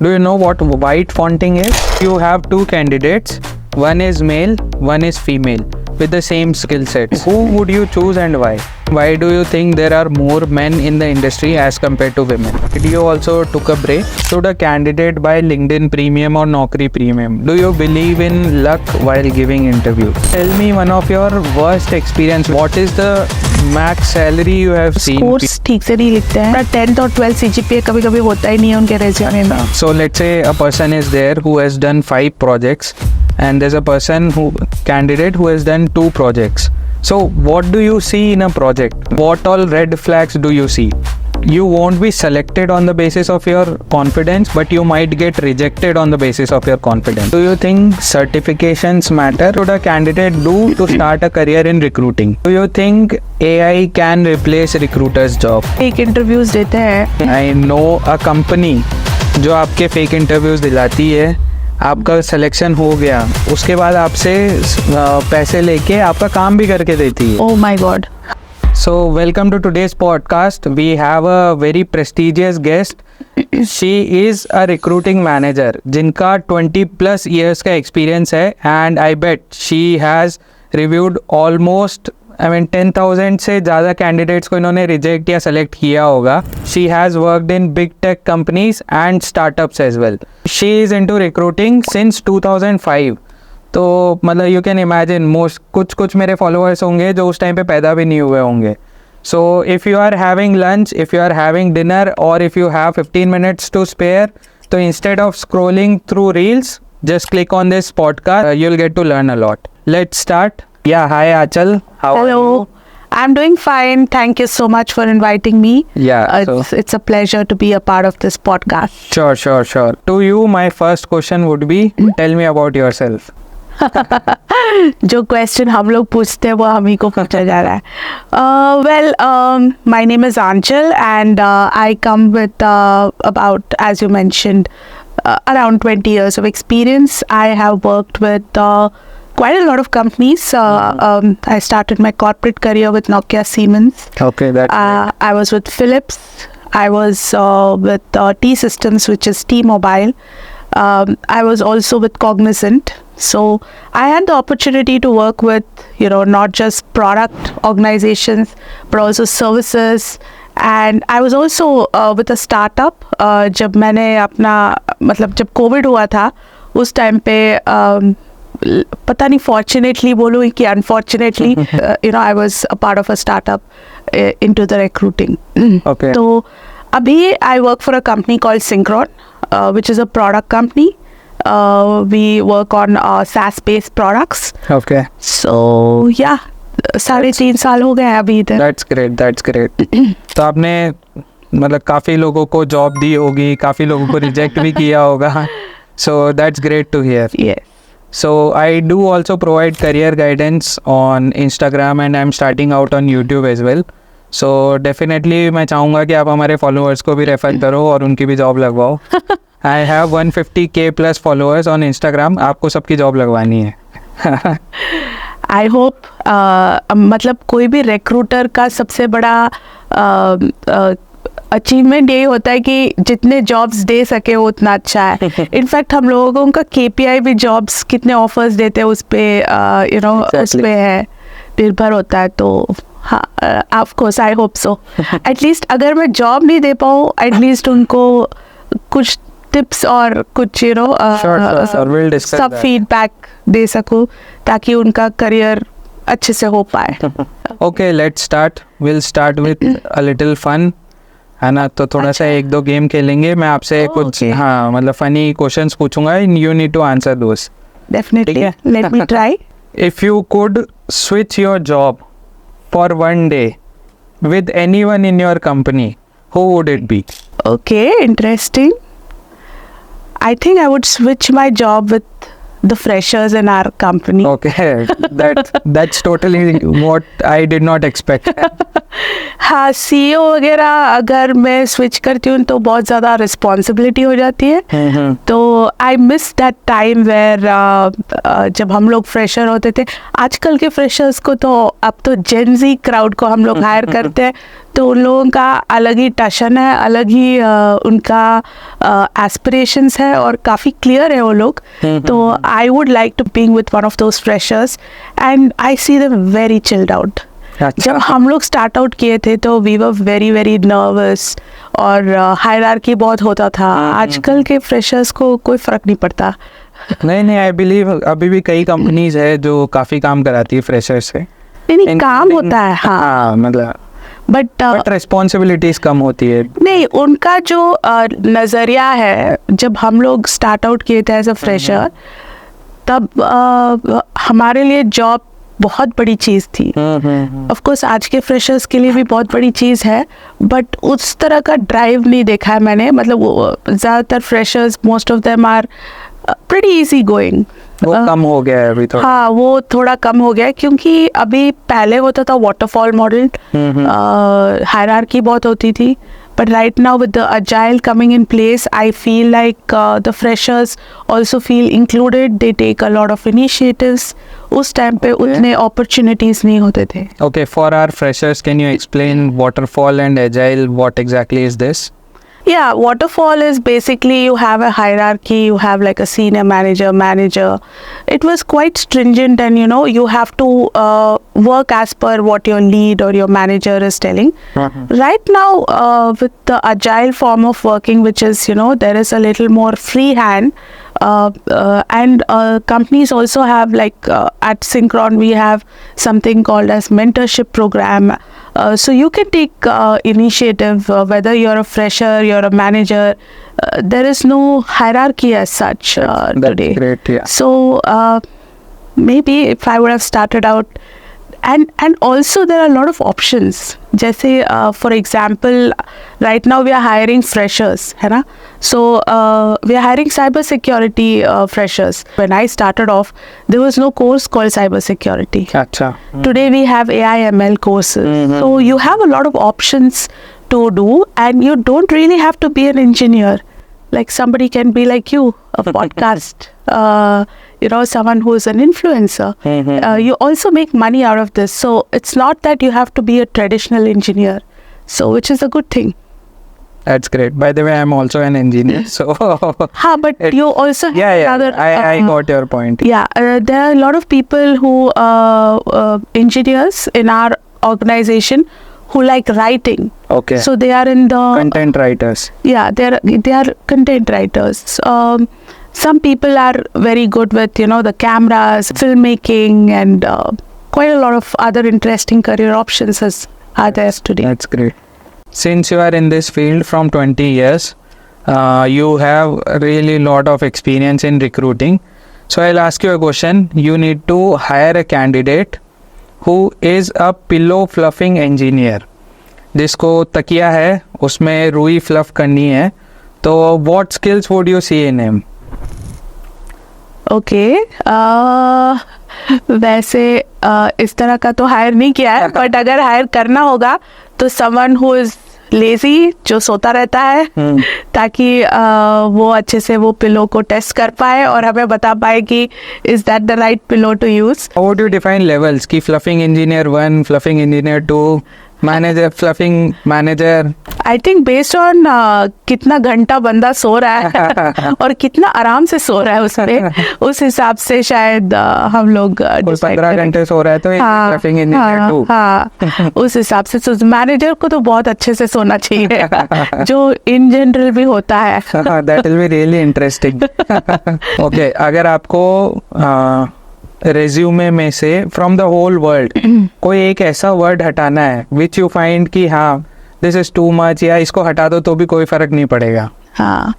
Do you know what white fonting is? You have two candidates, one is male, one is female, with the same skill sets. Who would you choose and why? Why do you think there are more men in the industry as compared to women? Did you also took a break? Should a candidate buy LinkedIn Premium or Naukri Premium? Do you believe in luck while giving interview? Tell me one of your worst experience. What is the max salary you have seen? Course ठीक से नहीं लिखते हैं. 10th और 12th CGPA कभी-कभी होता ही नहीं है उनके रेज्यूमे में. So let's say a person is there who has done 5 projects and there's a candidate who has done 2 projects. So what do you see in a project? What all red flags do you see? You won't be selected on the basis of your confidence, but you might get rejected on the basis of your confidence. Do you think certifications matter? What should a candidate do to start a career in recruiting? Do you think AI can replace recruiters' job? Fake interviews देते हैं. I know a company जो आपके fake interviews दिलाती है, आपका selection हो गया, उसके बाद आपसे पैसे लेके आपका काम भी करके देती है. Oh my God. So welcome to today's podcast. We have a very prestigious guest. She is a recruiting manager जिनका 20+ years का experience है, and I bet she has reviewed almost 10,000 से ज़्यादा candidates को इन्होंने reject या select किया होगा. She has worked in big tech companies and startups as well. She is into recruiting since 2005. तो मतलब यू कैन इमेजिन मोस्ट कुछ मेरे फॉलोअर्स होंगे जो उस टाइम पे पैदा भी नहीं हुए होंगे. So if you are having lunch, if you are having dinner और if you have 15 minutes to spare, तो instead of scrolling through reels, just click on this podcast. You'll get to learn a lot. Let's start. Yeah, hi Achal. How are you? Hello. I'm doing fine. Thank you so much for inviting me. Yeah. It's a pleasure to be a part of this podcast. Sure. To you, my first question would be, tell me about yourself. जो question हम लोग पूछते हैं वो हम ही को पूछा जा रहा है. Well, my name is Aanchal and I come with about, as you mentioned, around 20 years of experience. I have worked with quite a lot of companies. I started my corporate career with Nokia Siemens. Okay, that's I was with Philips. I was with T-Systems, which is T-Mobile. I was also with Cognizant. So I had the opportunity to work with, not just product organizations, but also services. And I was also with a startup. जब मैंने जब COVID हुआ था, उस time पे पता नहीं fortunately बोलूँ कि unfortunately, I was a part of a startup into the recruiting. okay. तो अभी I work for a company called Synchron, which is a product company. We work on SaaS-based products. Okay. So yeah, 3.5 साल हो गए अभी इधर. That's great. तो आपने मतलब काफ़ी लोगों को जॉब दी होगी, काफ़ी लोगों को रिजेक्ट भी किया होगा. So that's great to hear. Yes. So I do also provide career guidance on Instagram and I'm starting out on YouTube as well. So definitely मैं चाहूँगा कि आप हमारे followers को भी रेफर करो और उनकी भी job लगवाओ. I have 150K+ followers on Instagram. आपको सबकी जॉब लगवानी है. I hope मतलब कोई भी रिक्रूटर का सबसे बड़ा अचीवमेंट यही होता है कि जितने जॉब्स दे सके वो उतना अच्छा है. इनफैक्ट हम लोगों का KPI भी जॉब्स कितने ऑफर्स देते हैं उस पे उस पे है निर्भर होता है. तो हाँ, of course I hope so. At least अगर मैं जॉब नहीं दे पाऊँ, एटलीस्ट उनको कुछ टिप्स और कुछ सब फीडबैक दे सकूँ ताकि उनका करियर अच्छे से हो पाए. Okay, let's start. We'll start with a little fun. है ना, तो थोड़ा सा 1-2 गेम खेलेंगे. मैं आपसे कुछ मतलब फनी क्वेश्चंस पूछूंगा. You need to answer those. Definitely. Let me try. If you could switch your job for one day with anyone in your company, who would it be? Okay, interesting. I think I would switch my job with the freshers in our company. Okay, that's totally what I did not expect. हाँ, CEO वगैरह अगर मैं switch करती हूँ तो बहुत ज़्यादा responsibility हो जाती है. तो I miss that time where जब हम लोग फ्रेशर होते थे. आजकल के फ्रेशर्स को तो अब तो जेन ज़ी क्राउड को हम लोग हायर करते हैं, तो उन लोगों का अलग ही टशन है, अलग ही उनका एस्पिरेशंस है और काफ़ी क्लियर है वो लोग. तो I would like to being with one of those freshers and I see them very chilled out. जब हम लोग स्टार्ट आउट किए थे तो we were very very nervous और हायरार्की बहुत होता था. आजकल के फ्रेशर्स को कोई फ़र्क नहीं पड़ता. नहीं, आई बिलीव अभी भी कई कंपनीज है जो काफ़ी काम कराती है फ्रेशर्स से. नहीं काम होता है. हाँ मतलब बट रिस्पॉन्सिबिलिटीज कम होती है. नहीं, उनका जो नज़रिया है, जब हम लोग स्टार्ट आउट किए थे एज अ फ्रेशर, तब हमारे लिए जॉब बहुत बड़ी चीज़ थी. ऑफ कोर्स आज के फ्रेशर्स के लिए भी बहुत बड़ी चीज़ है, बट उस तरह का ड्राइव नहीं देखा है मैंने. मतलब ज़्यादातर freshers, most of them are pretty easy going. वो कम हो गया है अभी थोड़ा. हाँ, वो थोड़ा कम हो गया है क्योंकि अभी पहले होता था वाटरफॉल मॉडल, हायरार्की बहुत होती थी. But right now with the agile coming in place, I feel like the freshers also feel included. They take a lot of initiatives. उस टाइम पे उतने opportunities नहीं होते थे. Okay, for our freshers, can you explain waterfall and agile? What exactly is this? Yeah, waterfall is basically you have a hierarchy, you have like a senior manager. It was quite stringent and you have to work as per what your lead or your manager is telling. Right now with the agile form of working, which is there is a little more free hand, and companies also have like at Synchron we have something called as mentorship program. So you can take initiative whether you're a fresher, you're a manager. There is no hierarchy as such today. Great, yeah. So maybe if I would have started out, and also there are a lot of options. जैसे for example, right now we are hiring freshers, है ना? So we are hiring cyber security freshers. When I started off, there was no course called cyber security. अच्छा. Today we have AI ML courses. So you have a lot of options to do, and you don't really have to be an engineer. Like somebody can be like you, a podcast, someone who's an influencer. You also make money out of this. So it's not that you have to be a traditional engineer. So which is a good thing. That's great. By the way, I'm also an engineer. So but you also have yeah. I got your point. Yeah, there are a lot of people who engineers in our organization who like writing. Okay. So they are in the content writers. Yeah, they are content writers. Some people are very good with the cameras, filmmaking, and quite a lot of other interesting career options are there today. That's great. Since you are in this field from 20 years, you have really lot of experience in recruiting. So I'll ask you a question. You need to hire a candidate who is a pillow fluffing engineer. जिसको तकिया है उसमें रुई fluff करनी है, तो what skills would you see in him? Okay, वैसे इस तरह का तो हायर नहीं किया है, बट अगर हायर करना होगा तो someone who is लेजी, जो सोता रहता है, ताकि वो अच्छे से वो पिलो को टेस्ट कर पाए और हमें बता पाए कि is that the right pillow to use. How would you define levels की fluffing engineer 1, fluffing engineer 2, manager, fluffing manager? I think based on कितना घंटा बंदा सो रहा है और कितना आराम से सो रहा है उसमें, उस हिसाब से शायद हम लोग 15 घंटे सो रहा है तो फ्लफिंग इंजीनियर 2. हाँ, उस हिसाब से मैनेजर को तो बहुत अच्छे से सोना चाहिए, जो इन जनरल भी होता है. That will be really interesting. Okay, अगर आपको रेज्यूमे में से फ्रॉम द होल वर्ल्ड कोई एक ऐसा वर्ड हटाना है विच यू फाइंड कि हाँ दिस इज टू मच, या इसको हटा दो तो भी कोई फर्क नहीं पड़ेगा? हाँ,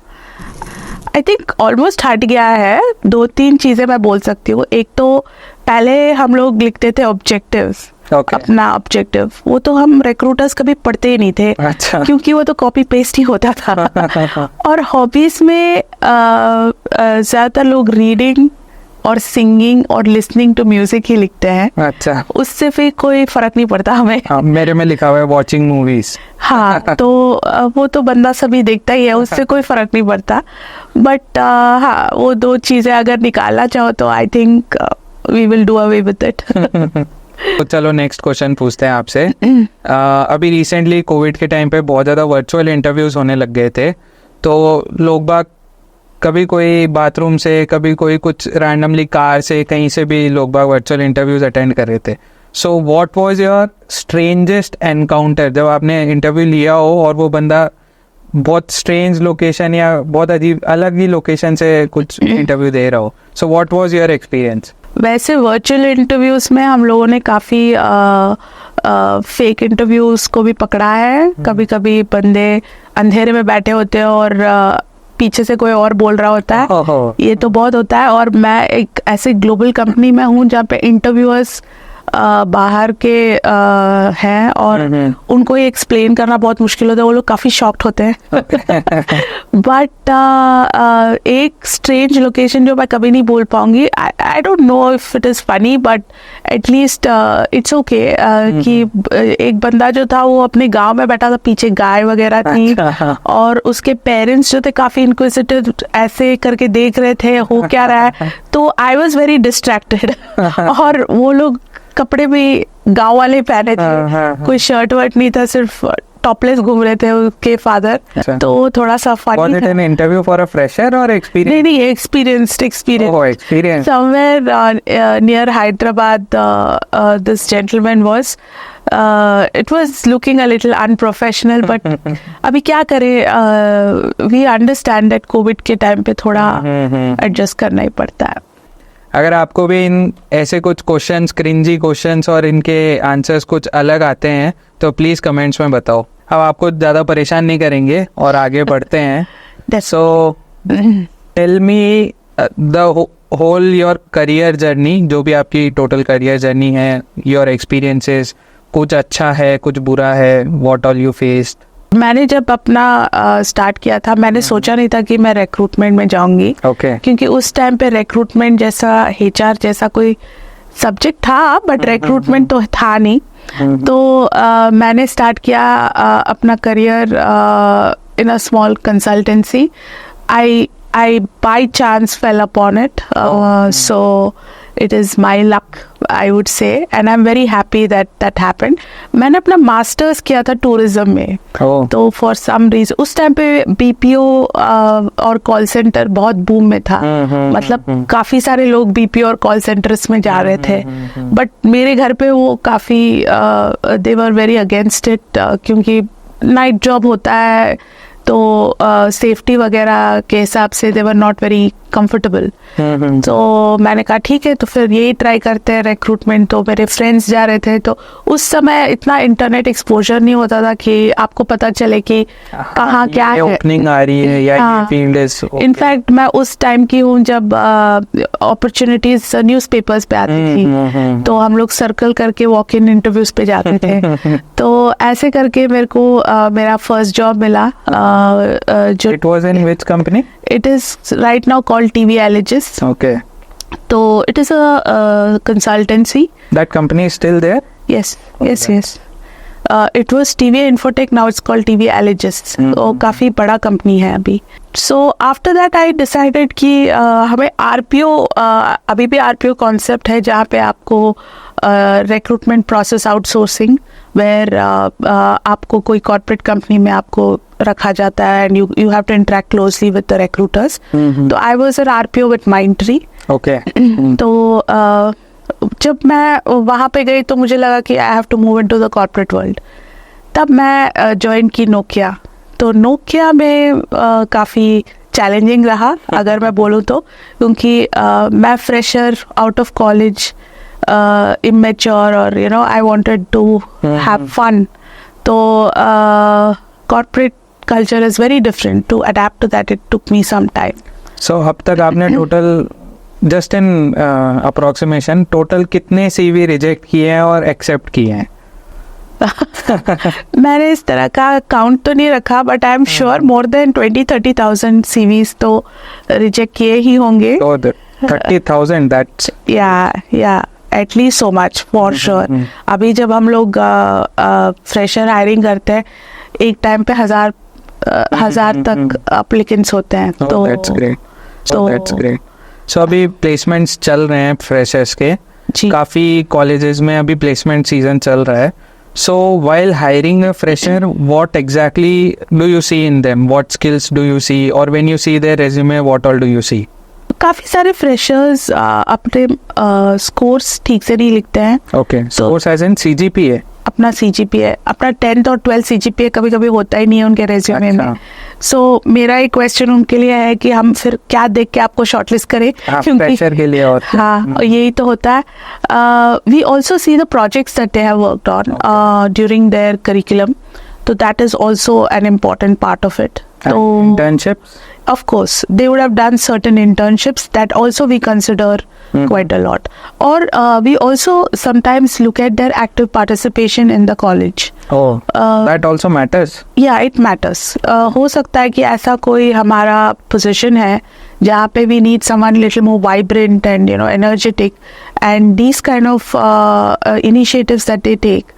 आई थिंक ऑलमोस्ट हट गया है. 2-3 चीजें मैं बोल सकती हूँ. एक तो पहले हम लोग लिखते थे ऑब्जेक्टिव्स. Okay. अपना ऑब्जेक्टिव, वो तो हम रिक्रूटर्स कभी पढ़ते ही नहीं थे. अच्छा. क्योंकि वो तो कॉपी पेस्ट ही होता था. और हॉबीज में ज्यादातर लोग रीडिंग और सिंगिंग और लिसनिंग टू म्यूजिक ही लिखते हैं. अच्छा. उससे फिर कोई फर्क नहीं पड़ता हमें. मेरे में लिखा हुआ है वॉचिंग मूवीज. हाँ, तो वो तो बंदा सभी देखता ही है, उससे कोई फर्क नहीं पड़ता. बट हाँ, वो 2 चीजें अगर निकालना चाहो तो I think we will do away with it. तो चलो नेक्स्ट क्वेश्चन पूछते हैं आपसे। अभी रिसेंटली कोविड के टाइम पे बहुत ज़्यादा वर्चुअल इंटरव्यूज़ होने लग गए थे, तो लोग बाग कभी कोई बाथरूम से, कभी कोई कुछ रैंडमली कार से, कहीं से भी लोग बाग वर्चुअल इंटरव्यूज़ अटेंड कर रहे थे। So what was your strangest encounter, जब आपने इंटरव्यू लिया हो और वो बंदा बहुत स्ट्रेंज लोकेशन या बहुत अजीब अलग ही लोकेशन से कुछ इंटरव्यू दे रहा हो? So what was your experience? वैसे वर्चुअल इंटरव्यूज़ में हम लोगों ने काफ़ी फेक इंटरव्यूज़ को भी पकड़ा है। कभी कभी बंदे अंधेरे में बैठे होते हैं और पीछे से कोई और बोल रहा होता है। ये तो बहुत होता है। और मैं एक ऐसे ग्लोबल कंपनी में हूँ जहाँ पे इंटरव्यूअर्स बाहर के हैं और उनको ये एक्सप्लेन करना बहुत मुश्किल होता है, वो लोग काफ़ी शॉक्ड होते हैं। बट एक स्ट्रेंज लोकेशन जो मैं कभी नहीं बोल पाऊंगी, आई don't know if it is funny but at least it's okay, कि एक बंदा जो था वो अपने गांव में बैठा था, पीछे गाय वगैरह थी और उसके पेरेंट्स जो थे काफ़ी इंक्विजिटिव ऐसे करके देख रहे थे हो क्या रहा है। तो आई वॉज वेरी डिस्ट्रैक्टेड और वो लोग कपड़े भी गांव वाले पहने थे, कोई शर्ट वर्ट नहीं था, सिर्फ टॉपलेस घूम रहे थे उसके फादर। तो थोड़ा सा फनी था। इंटरव्यू फॉर अ फ्रेशर और एक्सपीरियंस? नहीं, experience somewhere near Hyderabad. This gentleman was, it was looking a little unprofessional, but अभी क्या करें, we understand that कोविड के टाइम पे थोड़ा एडजस्ट करना ही पड़ता है। अगर आपको भी इन ऐसे कुछ क्वेश्चंस, क्रिंजी क्वेश्चंस और इनके आंसर्स कुछ अलग आते हैं तो प्लीज़ कमेंट्स में बताओ। अब आपको ज़्यादा परेशान नहीं करेंगे और आगे बढ़ते हैं। So tell me the whole your career journey, जो भी आपकी टोटल करियर जर्नी है, योर एक्सपीरियंसेस, कुछ अच्छा है, कुछ बुरा है, व्हाट ऑल यू फेस्ड? मैंने जब अपना स्टार्ट किया था, मैंने सोचा नहीं था कि मैं रिक्रूटमेंट में जाऊंगी। क्योंकि उस टाइम पे रिक्रूटमेंट जैसा, HR जैसा कोई सब्जेक्ट था बट रिक्रूटमेंट तो था नहीं। तो मैंने स्टार्ट किया अपना career in a small consultancy. I by chance fell upon it, so it is my luck, I would say, and I'm very happy that happened. मैंने अपना मास्टर्स किया था टूरिज्म में। तो फॉर सम रीजन उस time पे BPO और call centre बहुत बूम में था। मतलब काफ़ी सारे लोग BPO और कॉल सेंटर्स में जा रहे थे, बट मेरे घर पे वो काफ़ी दे वर वेरी अगेंस्ट इट, क्योंकि नाइट जॉब होता है तो सेफ्टी वगैरह के हिसाब से दे वर नॉट वेरी कंफर्टेबल। तो मैंने कहा ठीक है, तो फिर यही ट्राई करते हैं रिक्रूटमेंट। तो मेरे फ्रेंड्स जा रहे थे, तो उस समय इतना इंटरनेट एक्सपोजर नहीं होता था कि आपको पता चले कि कहाँ क्या है, ओपनिंग आ रही है या ये फील्ड है। इनफैक्ट मैं उस टाइम की हूँ जब अपॉर्चुनिटीज न्यूज़पेपर्स पे आती थी, तो हम लोग सर्कल करके वॉक इन इंटरव्यूज पे जाते थे। तो ऐसे करके मेरे को मेरा फर्स्ट जॉब मिला। जो it was in which company? It is right now called TV Allegis. Okay. So it is a consultancy. That company is still there? Yes. It was TV Infotech, now it's called TV Allegis. तो काफ़ी बड़ा company है अभी। So after that I decided कि हमें RPO, अभी भी RPO concept है जहाँ पे आपको रिक्रूटमेंट प्रोसेस आउटसोर्सिंग, वेयर आपको कोई कॉर्पोरेट कंपनी में आपको रखा जाता है and you have to interact closely with the recruiters. तो I was an RPO with Mindtree. Okay. तो जब मैं वहाँ पे गई तो मुझे लगा कि I have to move into the corporate world. तब मैं ज्वाइन की नोकिया। तो नोकिया में काफ़ी चैलेंजिंग रहा अगर मैं बोलूँ तो, क्योंकि मैं fresher, out of college, immature, और you know I wanted to have fun. तो corporate culture is very different. To adapt to that, it took me some time. So अब तक आपने total, just in approximation, total कितने CV reject किए हैं और accept किए हैं? मैंने इस तरह का काउंट तो नहीं रखा, but I am sure more than 20-30,000 CVs तो रिजेक्ट किए ही होंगे। 30,000, that's या at least so much for sure. अभी जब हम लोग फ्रेशर हायरिंग करते हैं, एक टाइम पे हजार तक एप्लीकेंट्स होते हैं। तो that's great. So अभी प्लेसमेंट्स चल रहे हैं फ्रेशर्स के, जी। काफ़ी कॉलेजेस में अभी प्लेसमेंट सीजन चल रहा है. So while hiring a fresher, what exactly do you see in them? What skills do you see? Or when you see their resume, what all do you see? काफ़ी सारे freshers अपने scores ठीक से नहीं लिखते हैं. Okay. Scores as in CGPA. अपना CGPA, अपना 10th और 12th CGPA कभी कभी होता ही नहीं है उनके रेज्यूमे में. सो मेरा एक क्वेश्चन उनके लिए है कि हम फिर क्या देख के आपको शॉर्टलिस्ट करें, फ्रेशर के लिए. और हाँ, यही तो होता है. We also see the projects that they have worked on during their curriculum, तो that is also an important part of it. So internships? Of course, they would have done certain internships that also we consider quite a lot. Or we also sometimes look at their active participation in the college. Oh, that also matters. Yeah, it matters. हो सकता है कि ऐसा कोई हमारा position है जहाँ पे we need someone little more vibrant and energetic, and these kind of initiatives that they take,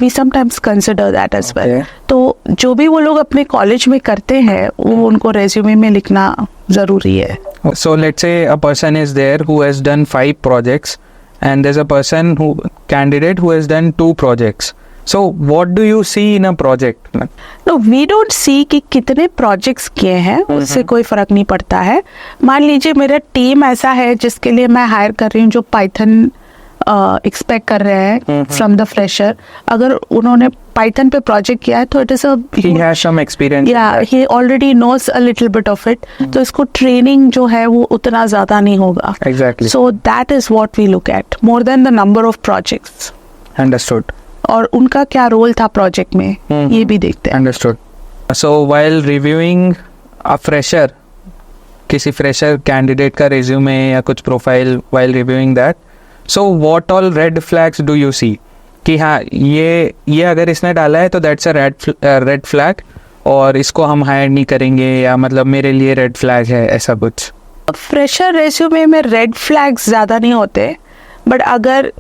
we sometimes consider that as well. Okay. तो जो भी वो लोग अपने कॉलेज में करते हैं वो उनको रेज्यूमे में लिखना ज़रूरी है. So let's say a person is there who has done 5 projects and there's a candidate who has done 2 projects. So what do you see in a project? No, we don't see कि कितने projects किए हैं, उससे कोई फर्क नहीं पड़ता है. मान लीजिए मेरा टीम ऐसा है जिसके लिए मैं हायर कर रही हूँ जो पाइथन एक्सपेक्ट कर रहे हैं फ्रॉम द फ्रेशर. अगर उन्होंने पाइथन पे प्रोजेक्ट किया है तो it is he has some experience. Yeah, he already knows a little bit of it. तो इसको ट्रेनिंग जो है वो उतना ज़्यादा नहीं होगा. Exactly. So that is what we look at more than the number of projects. Understood. और उनका क्या रोल था प्रोजेक्ट में ये भी देखते हैं. Understood. So while reviewing a fresher, किसी fresher candidate का resume या कुछ profile, while reviewing that, so what all red flags do you see? कि हाँ ये अगर इसने डाला है तो that's a red flag, और इसको हम हायर नहीं करेंगे, या मतलब मेरे लिए रेड फ्लैग है, ऐसा कुछ. फ्रेशर रेज्यूमे में रेड फ्लैग्स ज़्यादा नहीं होते, बट अगर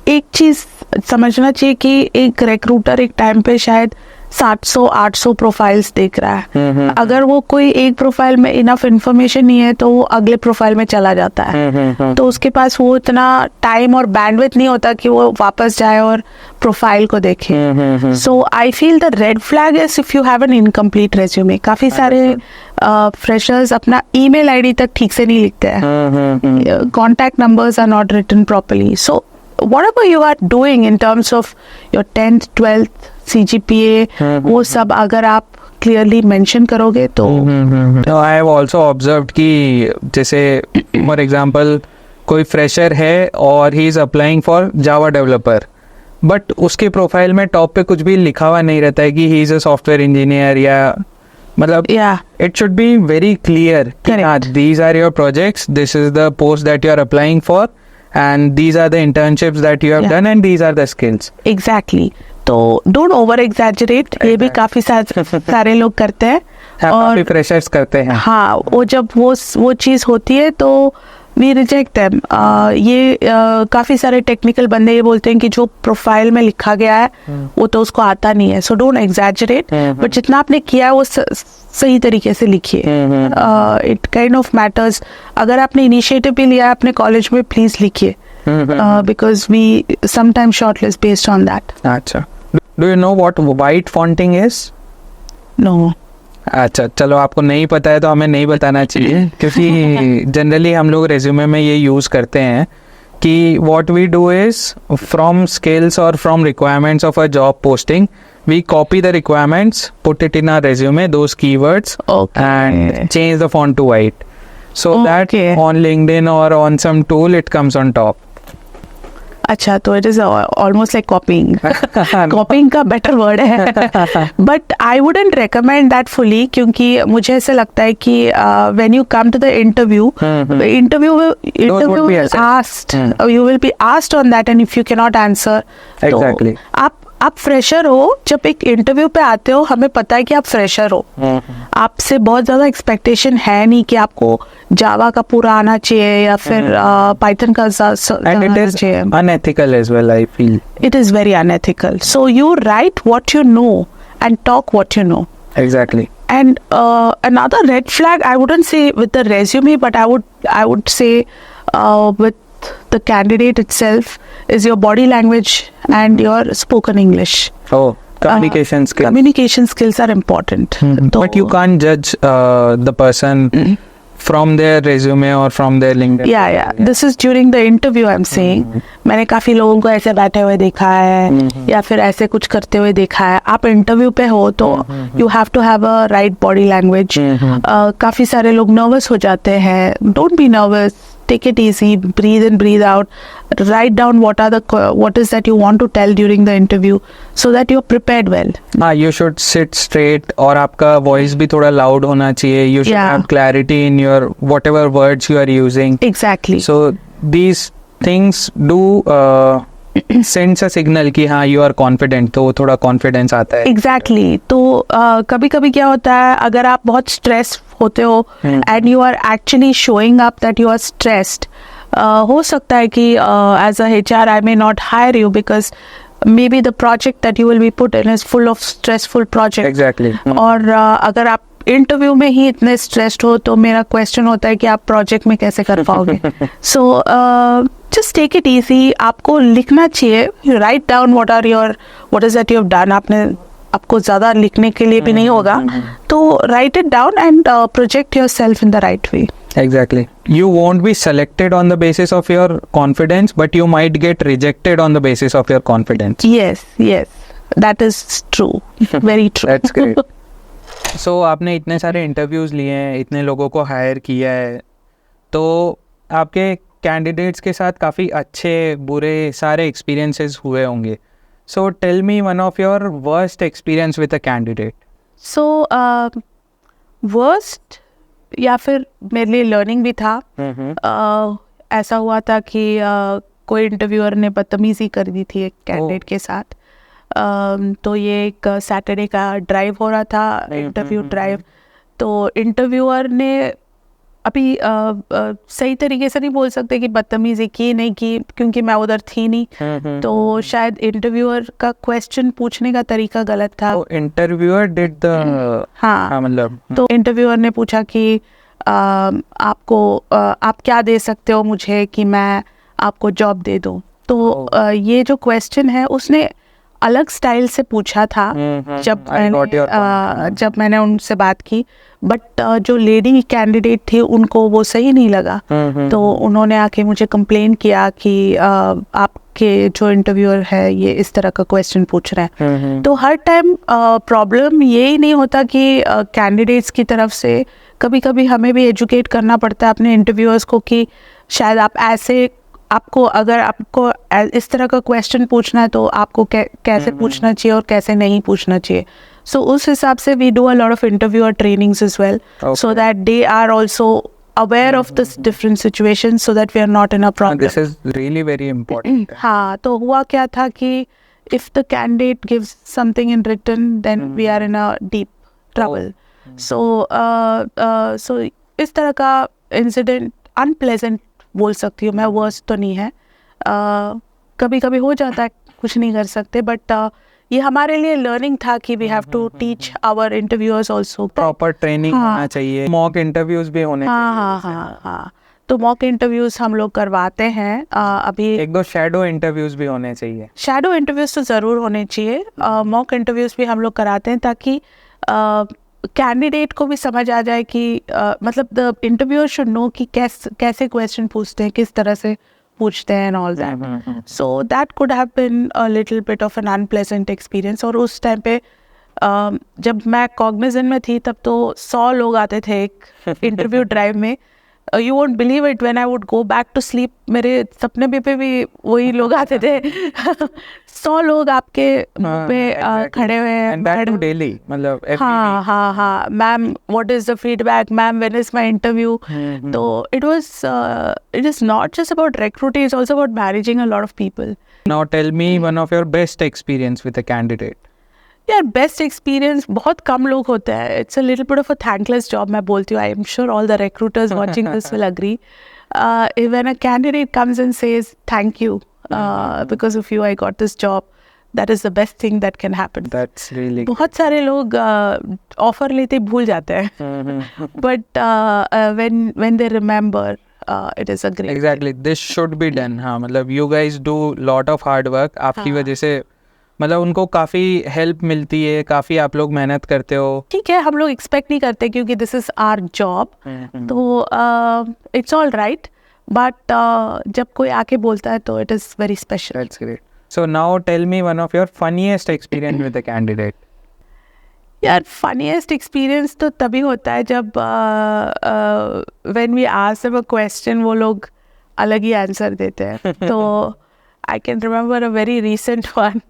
एक चीज़ समझना चाहिए कि एक रिक्रूटर एक टाइम पे शायद 700-800 प्रोफाइल्स देख रहा है. अगर वो कोई एक प्रोफाइल में इनफ इंफॉर्मेशन नहीं है तो वो अगले प्रोफाइल में चला जाता है. तो उसके पास वो इतना टाइम और बैंडविड्थ नहीं होता कि वो वापस जाए और प्रोफाइल को देखे. So I feel the red flag is if you have an incomplete resume. काफ़ी सारे फ्रेशर्स अपना ईमेल आईडी तक ठीक से नहीं लिखते हैं. Contact numbers are not written properly. So whatever you are doing in terms of your 10th 12th CGPA, वो सब अगर आप clearly mention करोगे तो. I have also observed कि जैसे for example कोई fresher है और he is applying for Java developer, but उसके प्रोफाइल में टॉप पे कुछ भी लिखा हुआ नहीं रहता है कि he is a software engineer, या मतलब it should be very clear कि these are your projects, this is the post that you are applying for, and these are the internships that you have done, and these are the skills. Exactly. तो don't over exaggerate. ये भी काफी सारे लोग करते हैं और freshers करते हैं. हाँ, वो जब वो चीज़ होती है तो वी रिजेक्ट देम. ये काफ़ी सारे टेक्निकल बंदे ये बोलते हैं कि जो प्रोफाइल में लिखा गया है वो तो उसको आता नहीं है. सो डोंट एग्जैजरेट, बट जितना आपने किया है वो सही तरीके से लिखिए. It kind of matters. अगर आपने इनिशिएटिव भी लिया है अपने कॉलेज में, प्लीज लिखिए, because we sometime shortlist based on that. अच्छा, do you know what white fonting is? No. अच्छा, चलो आपको नहीं पता है तो हमें नहीं बताना चाहिए, क्योंकि जनरली हम लोग रेज्यूमे में ये यूज़ करते हैं कि what we do is from skills और from requirements of a job posting, we copy the requirements, put it in our resume, those keywords, and change the font to white, so that on LinkedIn or on some tool it comes on top. अच्छा, तो it is almost like copying. Copying का better word है, but I wouldn't recommend that fully, क्योंकि मुझे ऐसा लगता है कि when you come to the interview asked, you will be asked on that, and if you can not answer, exactly आप fresher हो, जब एक इंटरव्यू पे आते हो हमें पता है कि आप फ्रेशर हो. आपसे बहुत ज़्यादा एक्सपेक्टेशन है नहीं कि आपको जावा का पूरा आना चाहिए या फिर पाइथन का आना चाहिए. Unethical as well, I feel. It is very unethical. So you write what you know and talk what you know. Exactly. And another red flag, I wouldn't say with the resume, but I would say with the candidate itself is your body language and your spoken English. Oh, communication skills. Communication skills are important. But you can't judge the person from their resume or from their LinkedIn. Yeah. This is during the interview I'm saying. मैंने काफ़ी लोगों को ऐसे बैठे हुए देखा है या फिर ऐसे कुछ करते हुए देखा है. आप इंटरव्यू पे हो तो you have to have a right body language. काफ़ी सारे लोग नर्वस हो जाते हैं. Don't be nervous. Take it easy. Breathe in, breathe out. Write down what is that you want to tell during the interview so that you're prepared well. You should sit straight और आपका voice भी थोड़ा loud होना चाहिए. You should have clarity in your whatever words you are using. Exactly. So these things do sends a signal कि हाँ you are confident, तो थोड़ा confidence आता है. Exactly. तो कभी कभी क्या होता है, अगर आप बहुत स्ट्रेस होते हो and you are actually showing up that you are stressed, हो सकता है कि as a HR I may not hire you because maybe the project that you will be put in is full of stressful project. Exactly. और अगर आप interview में ही इतने stressed हो तो मेरा क्वेश्चन होता है कि आप प्रोजेक्ट में कैसे कर पाओगे. So just take it easy. आपको लिखना चाहिए. You write down what is that you have done. आपको ज़्यादा लिखने के लिए भी नहीं होगा, तो write it down and project yourself in the right way. Exactly. You won't be selected on the basis of your confidence, but you might get rejected on the basis of your confidence. Yes, that is true. Very true. That's great. So आपने इतने सारे interviews लिए हैं, इतने लोगों को higher किया है, तो आपके कैंडिडेट्स के साथ काफ़ी अच्छे बुरे सारे एक्सपीरियंसेस हुए होंगे. So tell me one of your worst experience with a candidate. So worst या फिर मेरे लिए लर्निंग भी था. ऐसा हुआ था कि कोई इंटरव्यूअर ने बदतमीज़ी कर दी थी एक कैंडिडेट के साथ. तो ये एक सैटरडे का ड्राइव हो रहा था, इंटरव्यू ड्राइव. तो इंटरव्यूअर ने अभी सही तरीके से नहीं बोल सकते कि बदतमीज़ी की नहीं की, क्योंकि मैं उधर थी नहीं. तो शायद इंटरव्यूअर का क्वेश्चन पूछने का तरीका गलत था. इंटरव्यूअर डिड द हाँ मतलब तो इंटरव्यूअर ने पूछा कि आप क्या दे सकते हो मुझे कि मैं आपको जॉब दे दूं. तो ये जो क्वेश्चन है उसने अलग स्टाइल से पूछा था जब मैंने उनसे बात की. बट जो लेडी कैंडिडेट थी उनको वो सही नहीं लगा. तो उन्होंने आके मुझे कंप्लेन किया कि आपके जो इंटरव्यूअर है ये इस तरह का क्वेश्चन पूछ रहे हैं. तो हर टाइम प्रॉब्लम यही नहीं होता कि कैंडिडेट्स की तरफ से. कभी कभी हमें भी एजुकेट करना पड़ता है अपने इंटरव्यूअर्स को कि शायद अगर आपको इस तरह का क्वेश्चन पूछना है तो आपको कैसे पूछना चाहिए और कैसे नहीं पूछना चाहिए. सो उस हिसाब से we do a lot of interviewer trainings as well, so that they are also aware of this different situations so that we are not in a problem. This is really very important. हाँ, तो हुआ क्या था कि if the candidate gives something in written, then we are in a deep trouble. So इस तरह का incident unpleasant बोल सकती हूँ मैं, worst तो नहीं है. कभी कभी हो जाता है, कुछ नहीं कर सकते, बट ये हमारे लिए लर्निंग था कि we have to teach our interviewers also. Proper training होना चाहिए, मॉक इंटरव्यूज भी होने चाहिए. हाँ. तो मॉक इंटरव्यूज हम लोग करवाते हैं. अभी एक दो शैडो इंटरव्यूज भी होने चाहिए. शैडो इंटरव्यूज तो ज़रूर होने चाहिए. मॉक इंटरव्यूज भी हम लोग कराते हैं ताकि कैंडिडेट को भी समझ आ जाए कि मतलब द इंटरव्यूअर शुड नो कि कैसे क्वेश्चन पूछते हैं, किस तरह से पूछते हैं and all that. So that could have been a little bit of an unpleasant experience. और उस टाइम पे जब मैं कॉग्निजेंट में थी तब तो 100 लोग आते थे एक इंटरव्यू ड्राइव में. You won't believe it, when I would go back to sleep मेरे सपने पे भी वही लोग आते थे. 100 लोग आपके पे खड़े हुए हैं डेली, मतलब हाँ. Ma'am what is the feedback, ma'am when is my interview. तो it is not just about recruiting, it's also about managing a lot of people. Now tell me one of your best experience with a candidate. यार best experience बहुत कम लोग होते हैं. It's a little bit of a thankless job मैं बोलती हूँ. I am sure all the recruiters watching this will agree. When a candidate comes and says thank you because of you I got this job, that is the best thing that can happen. That's really. बहुत सारे लोग offer लेते भूल जाते हैं, but when they remember it is a great exactly this should be done. हाँ मतलब you guys do lot of hard work. आपकी हाँ. वजह से मतलब उनको काफ़ी हेल्प मिलती है, काफ़ी आप लोग मेहनत करते हो. ठीक है, हम लोग एक्सपेक्ट नहीं करते क्योंकि दिस इज आवर जॉब, तो इट्स ऑल राइट, बट जब कोई आके बोलता है तो it is very special. That's great. So now tell me one of your funniest experience with a candidate. यार फनीएस्ट एक्सपीरियंस तो तभी होता है जब when we ask them a question वो लोग अलग ही आंसर देते हैं. तो I can remember a very recent one.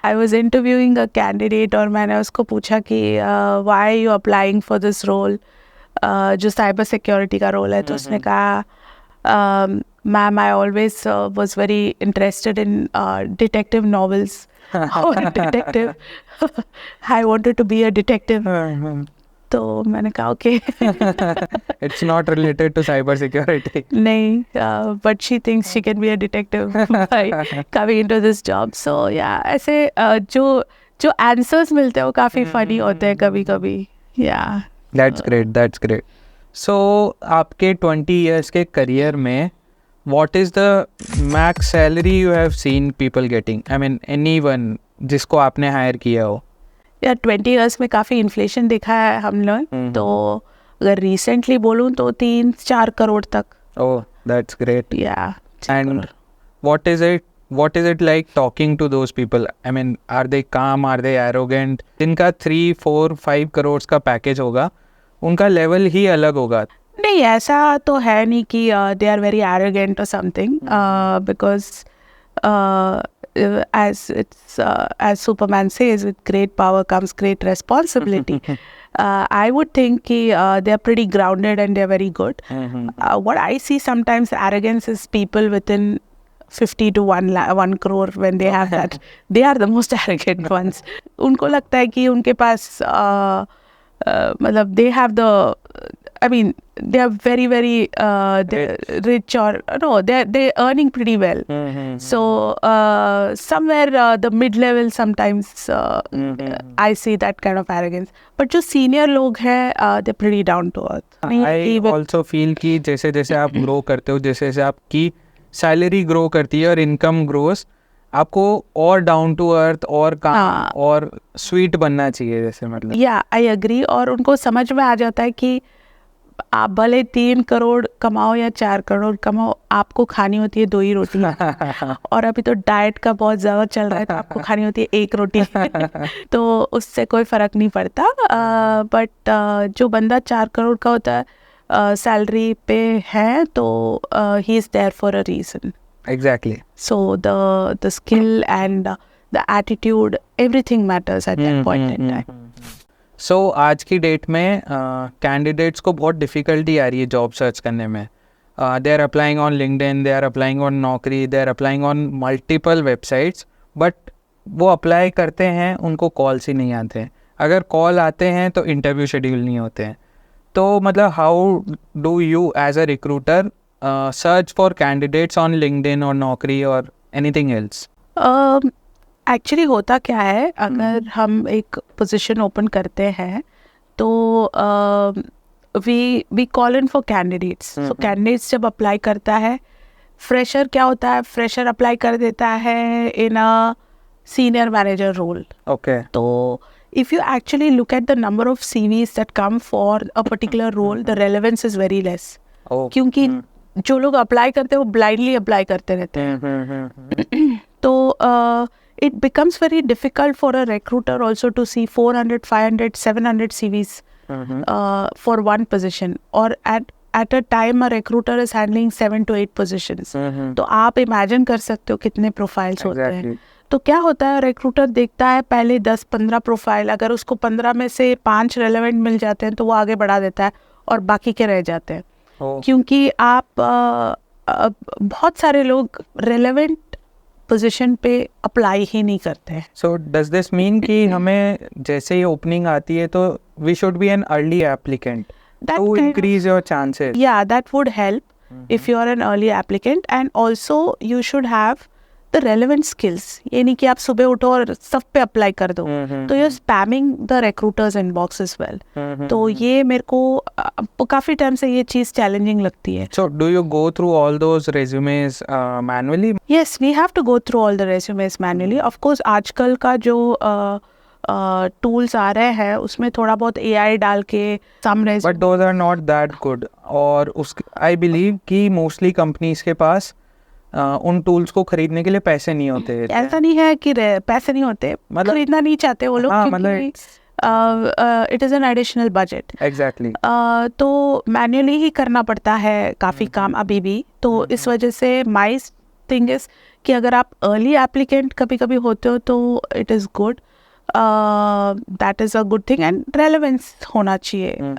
I was interviewing a candidate और मैंने उसको पूछा कि why are you applying for this role, जो साइबर सिक्योरिटी का रोल है. तो उसने कहा, ma'am I always was very interested in detective novels. Detective, I wanted to be a detective. तो मैंने कहा okay. It's not related to cyber security. नहीं, but she thinks she can be a detective by coming into this job. So या ऐसे जो answers मिलते हैं वो काफ़ी फनी होते हैं कभी कभी. या That's great. That's great. So आपके 20 years के करियर में what is the max salary you have seen people getting? I mean anyone जिसको आपने हायर किया हो. या 20 ईयर्स में काफ़ी इन्फ्लेशन देखा है हम लोग. तो अगर रिसेंटली बोलूँ तो 3-4 करोड़ तक. Oh, that's great. या And what is it like talking to those people? I mean, are they calm? Are they arrogant? जिनका 3, 4, 5 करोड़ का पैकेज होगा, उनका लेवल ही अलग होगा. नहीं, ऐसा तो है नहीं कि दे आर वेरी एरोगेंट और something, because as Superman says, with great power comes great responsibility. I would think कि they are pretty grounded and they are very good. What I see sometimes arrogance is people within 50 to 1 crore when they have that. They are the most arrogant ones. उनको लगता है कि उनके पास मतलब they have the, I mean, they are very rich, or no, they're earning pretty well. So somewhere the mid-level sometimes I see that kind of arrogance. But जो senior लोग हैं, they're pretty down to earth. I also feel कि जैसे जैसे आप grow करते हो, जैसे जैसे आपकी सैलरी ग्रो करती है और इनकम ग्रोस, आपको और डाउन टू अर्थ और काम और स्वीट बनना चाहिए. जैसे मतलब या आई एग्री. और उनको समझ में आ जाता है कि आप भले 3 करोड़ कमाओ या 4 करोड़ कमाओ, आपको खानी होती है 2 ही रोटी. और अभी तो डाइट का बहुत ज़्यादा चल रहा है, तो आपको खानी होती है 1 रोटी. तो उससे कोई फ़र्क नहीं पड़ता. बट जो बंदा 4 करोड़ का होता है सैलरी पे है, तो he is there for a reason. Exactly. So the skill and the attitude, everything matters at that point in time. So आज की डेट में कैंडिडेट्स को बहुत डिफ़िकल्टी आ रही है जॉब सर्च करने में. They are applying on LinkedIn, they are applying on Naukri, they are applying on multiple websites, but वो अप्लाई करते हैं, उनको कॉल्स ही नहीं आते हैं. अगर कॉल आते हैं तो इंटरव्यू शेड्यूल नहीं होते हैं. तो मतलब how do you as a recruiter search for candidates on LinkedIn or Naukri or anything else? Actually होता क्या है, अगर हम एक पोजीशन ओपन करते हैं तो we call in for candidates. So candidates जब अप्लाई करता है, फ्रेशर क्या होता है, फ्रेशर अप्लाई कर देता है in a senior manager role. Okay. तो if you actually look at the number of CVs that come for a particular role, the relevance is very less. Oh. क्योंकि जो लोग अप्लाई करते हैं वो ब्लाइंडली अप्लाई करते रहते हैं. तो it becomes very difficult for a recruiter also to see 400, 500, 700 CVs for one position. Or at a time a recruiter is handling 7 to 8 positions. तो आप imagine कर सकते हो कितने profiles होते हैं. तो क्या होता है, रिक्रूटर देखता है पहले 10-15 प्रोफाइल, अगर उसको 15 में से 5 रेलेवेंट मिल जाते हैं तो वो आगे बढ़ा देता है और बाकी के रह जाते हैं. क्योंकि आप बहुत सारे लोग रेलेवेंट पोजीशन पे अप्लाई ही नहीं करते हैं. सो डज दिस मीन कि हमें जैसे ही ओपनिंग आती है तो we should be an early applicant to increase your chances? या that would help if you are an early applicant, and also you should have the relevant skills, ये नहीं कि आप सुबह उठो और सब पे अप्लाई कर दो, तो you are spamming the recruiters inbox as well. तो ये मेरे को काफ़ी टाइम से ये चीज़ चैलेंजिंग लगती है। So do you go through all those resumes manually? Yes, we have to go through all the resumes manually. Of course, आजकल का जो टूल्स आ रहे हैं उसमें थोड़ा बहुत AI डाल के some resume, But those are not that good. और उस I believe कि mostly companies के पास उन tools को खरीदने के लिए पैसे नहीं होते। ऐसा नहीं है कि पैसे नहीं होते, मतलब- खरीदना नहीं चाहते वो लोग, हाँ, क्योंकि it is an additional budget. Exactly. तो मैन्युअली ही करना पड़ता है काफ़ी काम अभी भी। तो इस वजह से माई थिंग इज़ कि अगर आप अर्ली एप्लीकेंट कभी कभी होते हो तो it is good, that is a good thing, and relevance होना चाहिए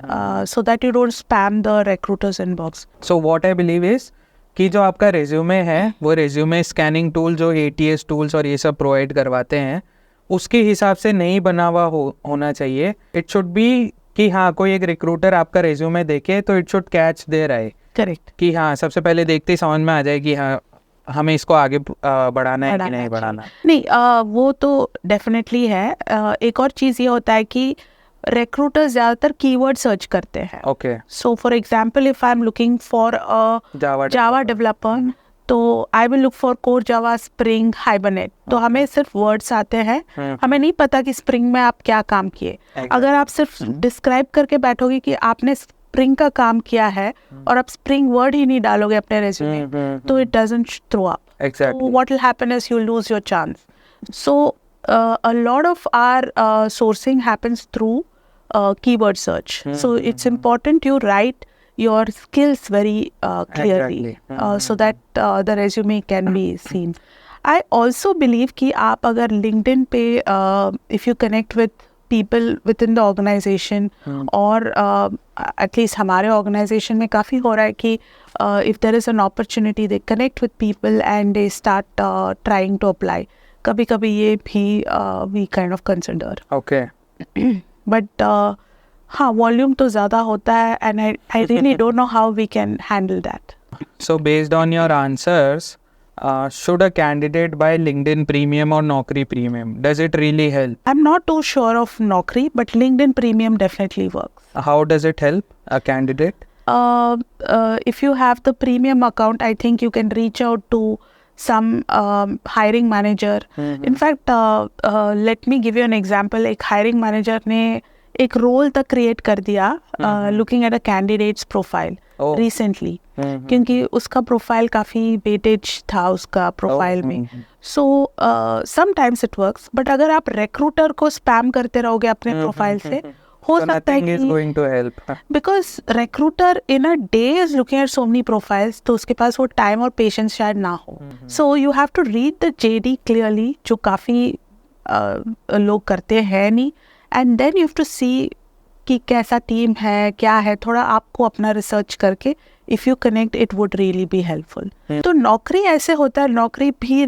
so that you don't spam the recruiters inbox. So what I believe is कि जो आपका रेज्यूमे है वो रेज्यूमे स्कैनिंग टूल जो ATS टूल्स और ये सब प्रोवाइड करवाते हैं उसके हिसाब से नहीं बना हुआ होना चाहिए। इट शुड बी कि हाँ कोई एक रिक्रूटर आपका रेज्यूमे देखे तो it should catch their eye, correct. कि हाँ सबसे पहले देखते ही समझ में आ जाए कि हाँ हमें इसको आगे बढ़ाना है कि नहीं बढ़ाना। नहीं, वो तो डेफिनेटली है। एक और चीज़ ये होता है कि रिक्रूटर्स ज़्यादातर कीवर्ड सर्च करते हैं। Okay, so for example if I am looking for Java developer, तो I will look for core Java, Spring, Hibernate. तो हमें सिर्फ वर्ड्स आते हैं, हमें नहीं पता कि स्प्रिंग में आप क्या काम किए। अगर आप सिर्फ डिस्क्राइब करके बैठोगे कि आपने स्प्रिंग का काम किया है और आप स्प्रिंग वर्ड ही नहीं डालोगे अपने रेज्यूमे, तो it doesn't throw up. Exactly. What will happen is you'll lose your chance. So a lot of our sourcing happens through keyword search. So it's important you write your skills very clearly, Exactly. so that the resume can be seen. I also believe कि आप अगर LinkedIn पे if you connect with people within the organization, और at least हमारे organization में काफ़ी हो रहा है कि if there is an opportunity they connect with people and they start trying to apply. कभी कभी ये भी we kind of consider. Okay. But हाँ, वॉल्यूम तो ज़्यादा होता है and I really don't know how we can handle that. So based on your answers, should a candidate buy LinkedIn Premium or Naukri Premium? Does it really help? I'm not too sure of Naukri, but LinkedIn Premium definitely works. How does it help a candidate? If you have the premium account, I think you can reach out to some hiring manager. In fact, let me give you an example. एक hiring manager ने एक role तक create कर दिया looking at a candidate's profile recently, क्योंकि उसका profile काफ़ी weightage था उसका प्रोफाइल में। So sometimes it works, but अगर आप रिक्रूटर को स्पैम करते रहोगे अपने प्रोफाइल से, हो सकता है कि because recruiter in a day is looking at so many profiles, तो उसके पास वो टाइम और पेशेंस शायद ना हो। So you have to read the JD clearly, जो काफ़ी लोग करते हैं नहीं, and then you have to see कि कैसा टीम है, क्या है, थोड़ा आपको अपना रिसर्च करके if you connect it would really be helpful. तो नौकरी ऐसे होता है, नौकरी भी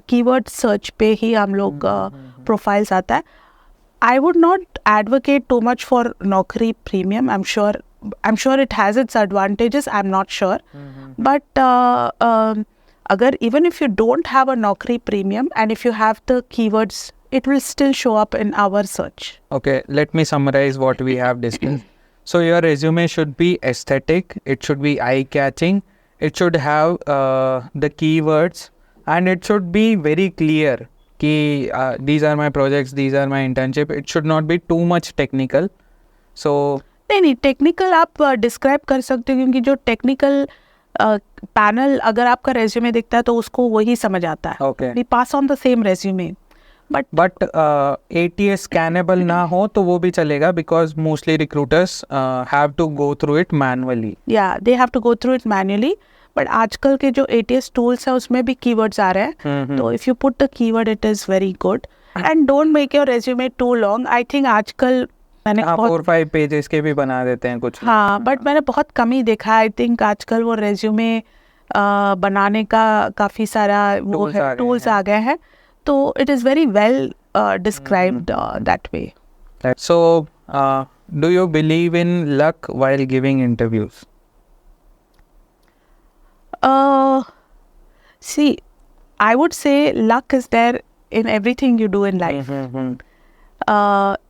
कीवर्ड सर्च पे ही हम लोग प्रोफाइल्स आता है। I would not advocate too much for Naukri Premium. I'm sure it has its advantages. I'm not sure, but agar even if you don't have a Naukri Premium and if you have the keywords, it will still show up in our search. Okay, let me summarize what we have discussed. So your resume should be aesthetic. It should be eye-catching. It should have the keywords, and it should be very clear. कि these are my projects, these are my internship. It should not be too much technical. So नहीं, technical आप describe कर सकते हो, क्योंकि जो technical panel अगर आपका रेज्यूमे दिखता है तो उसको वही समझ आता है। Okay. We pass on the same resume. But ATS scannable ना हो तो वो भी चलेगा, because mostly recruiters have to go through it manually. Yeah, they have to go through it manually. But आजकल के जो ATS टूल्स है उसमें भी कीवर्ड्स आ रहे हैं, तो if you put the keyword it is very good, and don't make your resume too long. I think आजकल मैंने 4-5 पेजेस के भी बना देते हैं कुछ। हाँ, बट मैंने बहुत कम ही देखा। आई थिंक आजकल वो रेज्यूमे बनाने का काफ़ी सारा वो है, टूल्स आ गए हैं, तो it is very well described that way. So do you believe in luck while giving interviews? See, I would say luck is there in everything you do in life.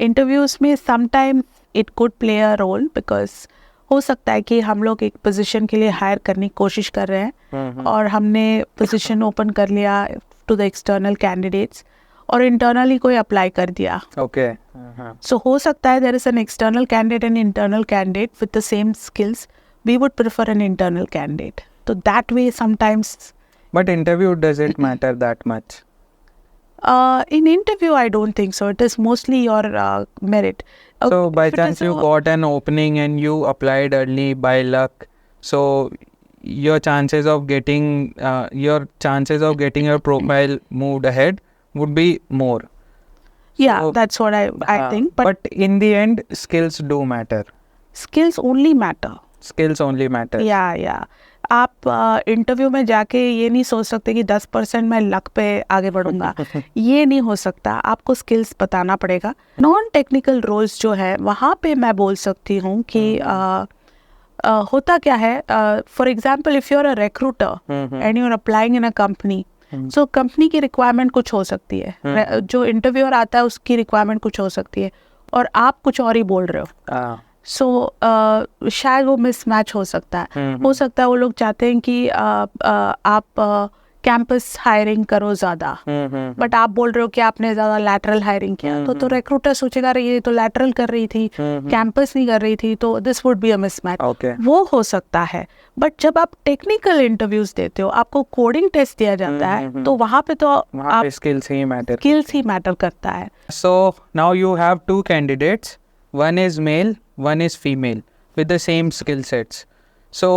Interviews में sometimes it could play a role because हो सकता है कि हम लोग एक position के लिए हायर करने की कोशिश कर रहे हैं और हमने पोजीशन ओपन कर लिया टू द एक्सटर्नल कैंडिडेट्स और इंटरनली कोई अप्लाई कर दिया. Okay. सो हो सकता है there is an external candidate and internal candidate with the same skills. We would prefer an internal candidate. तो that way sometimes But interview, does it matter that much? in interview I don't think so. It is mostly your merit. So by if it chance is you got an opening and you applied early by luck, so your chances of getting your profile moved ahead would be more. Yeah, So, that's what I think. But in the end, skills do matter. skills only matter. Skills only matter. या आप interview में जाके ये नहीं सोच सकते कि 10% मैं लक पे आगे बढ़ूंगा. ये नहीं हो सकता. आपको स्किल्स बताना पड़ेगा. नॉन टेक्निकल रोल्स जो है वहाँ पे मैं बोल सकती हूँ कि होता क्या है. For example if you are a recruiter and you are applying in a company, so company की रिक्वायरमेंट कुछ हो सकती है. जो इंटरव्यूअर आता है उसकी रिक्वायरमेंट कुछ हो सकती है और आप कुछ और ही बोल रहे हो. सो शायद वो मिसमैच हो सकता है. हो सकता है वो लोग चाहते हैं कि आप कैंपस हायरिंग करो ज़्यादा, बट आप बोल रहे हो कि आपने ज़्यादा लैटरल हायरिंग किया. तो रिक्रूटर सोचेगा अरे ये तो लैटरल कर रही थी, कैंपस नहीं कर रही थी, तो this would be a mismatch. Okay. वो हो सकता है. बट जब आप टेक्निकल इंटरव्यूज देते हो, आपको कोडिंग टेस्ट दिया जाता है, तो वहाँ पे तो वहाँ पे आप skills ही matter. स्किल्स ही मैटर करता है. So now you have two candidates. One is male, one is female with the same skill sets. So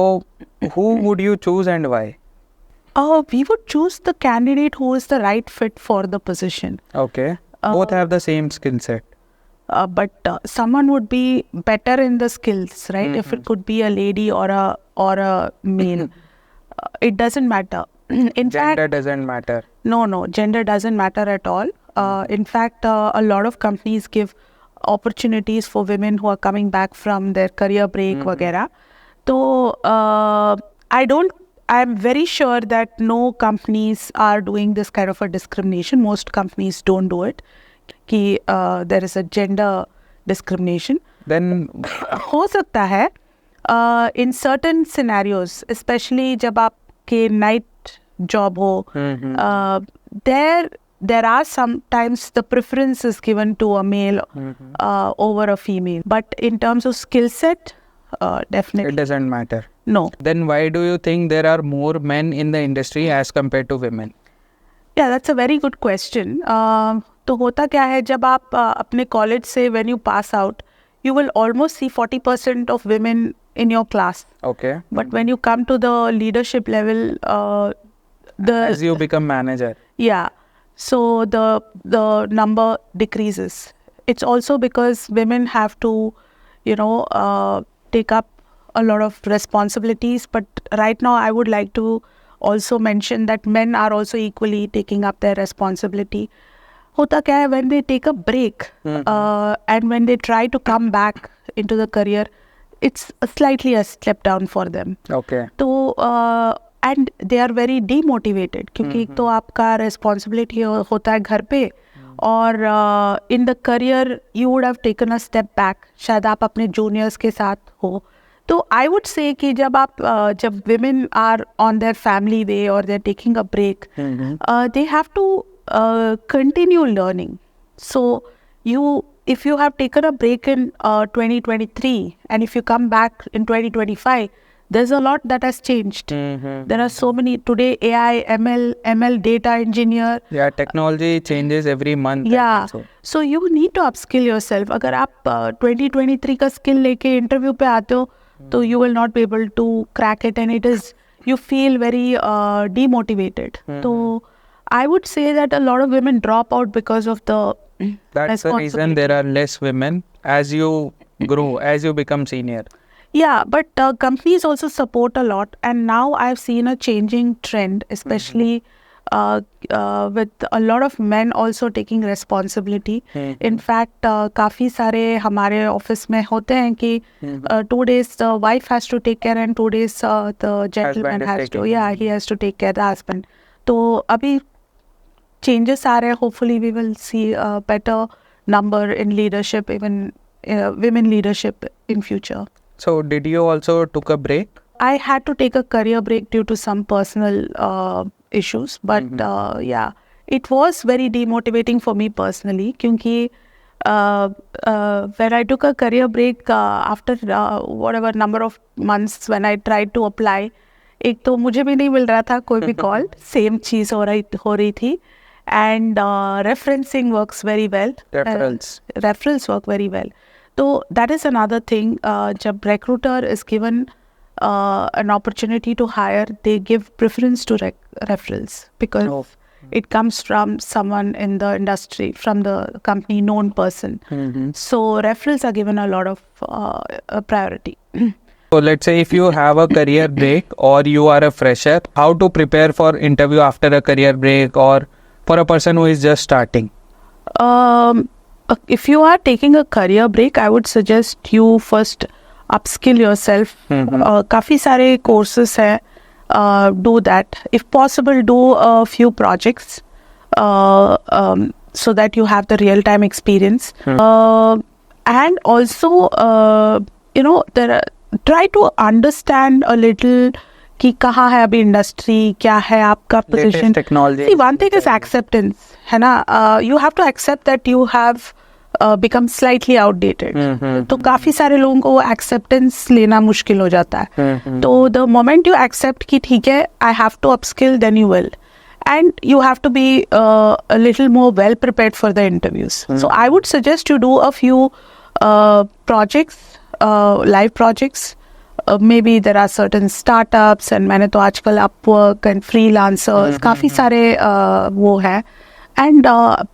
who would you choose and why? We would choose the candidate who is the right fit for the position. Okay. Both have the same skill set. But someone would be better in the skills, right? If it could be a lady or a male, it doesn't matter. In Gender fact, doesn't matter. no, gender doesn't matter at all. In fact, a lot of companies give opportunities for women who are coming back from their career break, वगैरह. तो I'm very sure that no companies are doing this kind of a discrimination. Most companies don't do it. कि there is a gender discrimination. Then हो सकता है in certain scenarios, especially जब आपके night job हो, there are sometimes the preference is given to a male over a female. But in terms of skill set, definitely it doesn't matter. no. Then why do you think there are more men in the industry as compared to women? Yeah, that's a very good question. तो होता क्या है जब आप अपने college से when you pass out, you will almost see 40% of women in your class. Okay. But when you come to the leadership level, As you become manager. yeah, so the number decreases. It's also because women have to, take up a lot of responsibilities. But right now, I would like to also mention that men are also equally taking up their responsibility. Hota kya hai, when they take a break and when they try to come back into the career, it's slightly a step down for them. Okay. तो and they are very demotivated क्योंकि एक तो आपका responsibility होता है घर पे और in the career you would have taken a step back. शायद आप अपने juniors के साथ हो. तो I would say कि जब women are on their family way or they're taking a break, they have to continue learning. So if you have taken a break in 2023 and if you come back in 2025, there's a lot that has changed. There are so many today, AI, ML data engineer. Yeah, technology changes every month. Yeah, so you need to upskill yourself. अगर आप 2023 का skill लेके interview पे आते हो, तो you will not be able to crack it, and you feel very demotivated. So I would say that a lot of women drop out because of the That's the reason there are less women as you grow, as you become senior. Yeah, but companies also support a lot, and now I've seen a changing trend, especially with a lot of men also taking responsibility. In fact, काफ़ी सारे हमारे office में होते हैं कि 2 days the wife has to take care and 2 days the gentleman has to, he has to take care of the husband. तो अभी changes आ रहे हैं. Hopefully we will see a better number in leadership, even women leadership in future. So did you also took a break? I had to take a career break due to some personal issues, but yeah, it was very demotivating for me personally, क्योंकि when I took a career break after whatever number of months when I tried to apply, एक तो मुझे भी नहीं मिल रहा था कोई भी कॉल, सेम चीज़ हो रही थी. And referencing works very well. Referrals work very well. So that is another thing. जब recruiter is given an opportunity to hire, they give preference to referrals because it comes from someone in the industry, from the company, known person. So referrals are given a lot of priority. So let's say if you have a career break or you are a fresher, how to prepare for interview after a career break, or for a person who is just starting? If you are taking a career break, I would suggest you first upskill yourself. काफ़ी सारे courses हैं. Do that. If possible, do a few projects so that you have the real-time experience. And also, try to understand a little कि कहाँ है अभी industry, क्या है आपका position. See, one thing is acceptance, है ना. You have to accept that you have become slightly outdated. तो काफ़ी सारे लोगों को वो acceptance लेना मुश्किल हो जाता है. तो the moment you accept कि ठीक है, I have to upskill, then you will. And you have to be a little more well prepared for the interviews. So I would suggest you do a few projects, live projects. Maybe there are certain startups, and मैंने तो आजकल Upwork and freelancers काफ़ी सारे वो है. And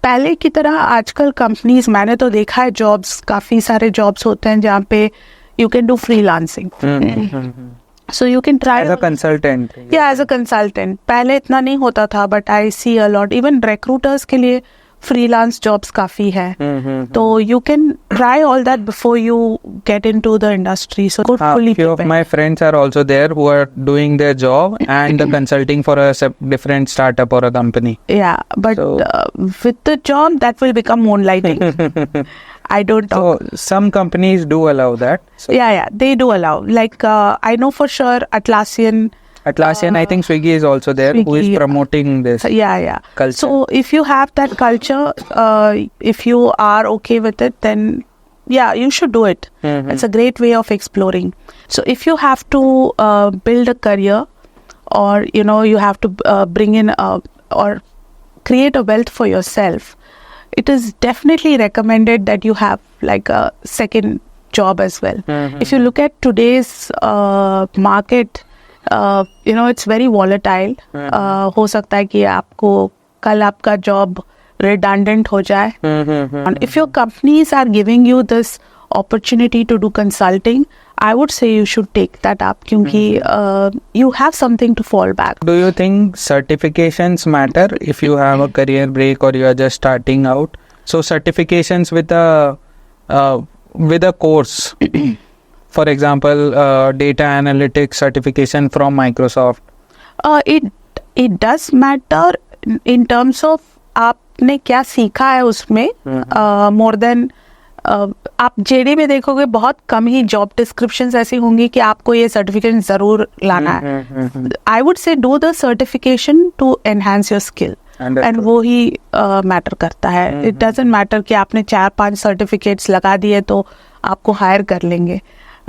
पहले की तरह आजकल companies, मैंने तो देखा है jobs, काफ़ी सारे jobs होते हैं जहाँ पे you can do freelancing. So you can try as a consultant. Yeah, as a consultant. पहले इतना नहीं होता था, but I see a lot. Even recruiters के लिए freelance jobs काफ़ी है. तो you can try all that before you get into the industry. So go fully few prepared. of my friends are also there who are doing their job and the consulting for a different startup or a company. Yeah, but with the job that will become moonlighting. I don't know. So some companies do allow that. So yeah, they do allow. Like I know for sure Atlassian, I think Swiggy is also there, who is promoting this culture. So if you have that culture, if you are okay with it, then yeah, you should do it. It's a great way of exploring. So if you have to build a career, or you have to bring in or create a wealth for yourself, it is definitely recommended that you have like a second job as well. If you look at today's market, it's very volatile. हो सकता है कि आपको कल आपका job redundant हो जाए. And if your companies are giving you this opportunity to do consulting, I would say you should take that up क्योंकि you have something to fall back. Do you think certifications matter if you have a career break or you are just starting out? So certifications with a course. For example, data analytics certification from Microsoft. It does matter in terms of आपने क्या सीखा है उसमें. More than आप JD में देखोगे बहुत कम ही job descriptions ऐसी होंगी कि आपको ये सर्टिफिकेशन जरूर लाना है. I would say do the certification to enhance your skill, and वो ही मैटर करता है. इट डजंट मैटर कि आपने 4-5 सर्टिफिकेट्स लगा दिए तो आपको हायर कर लेंगे.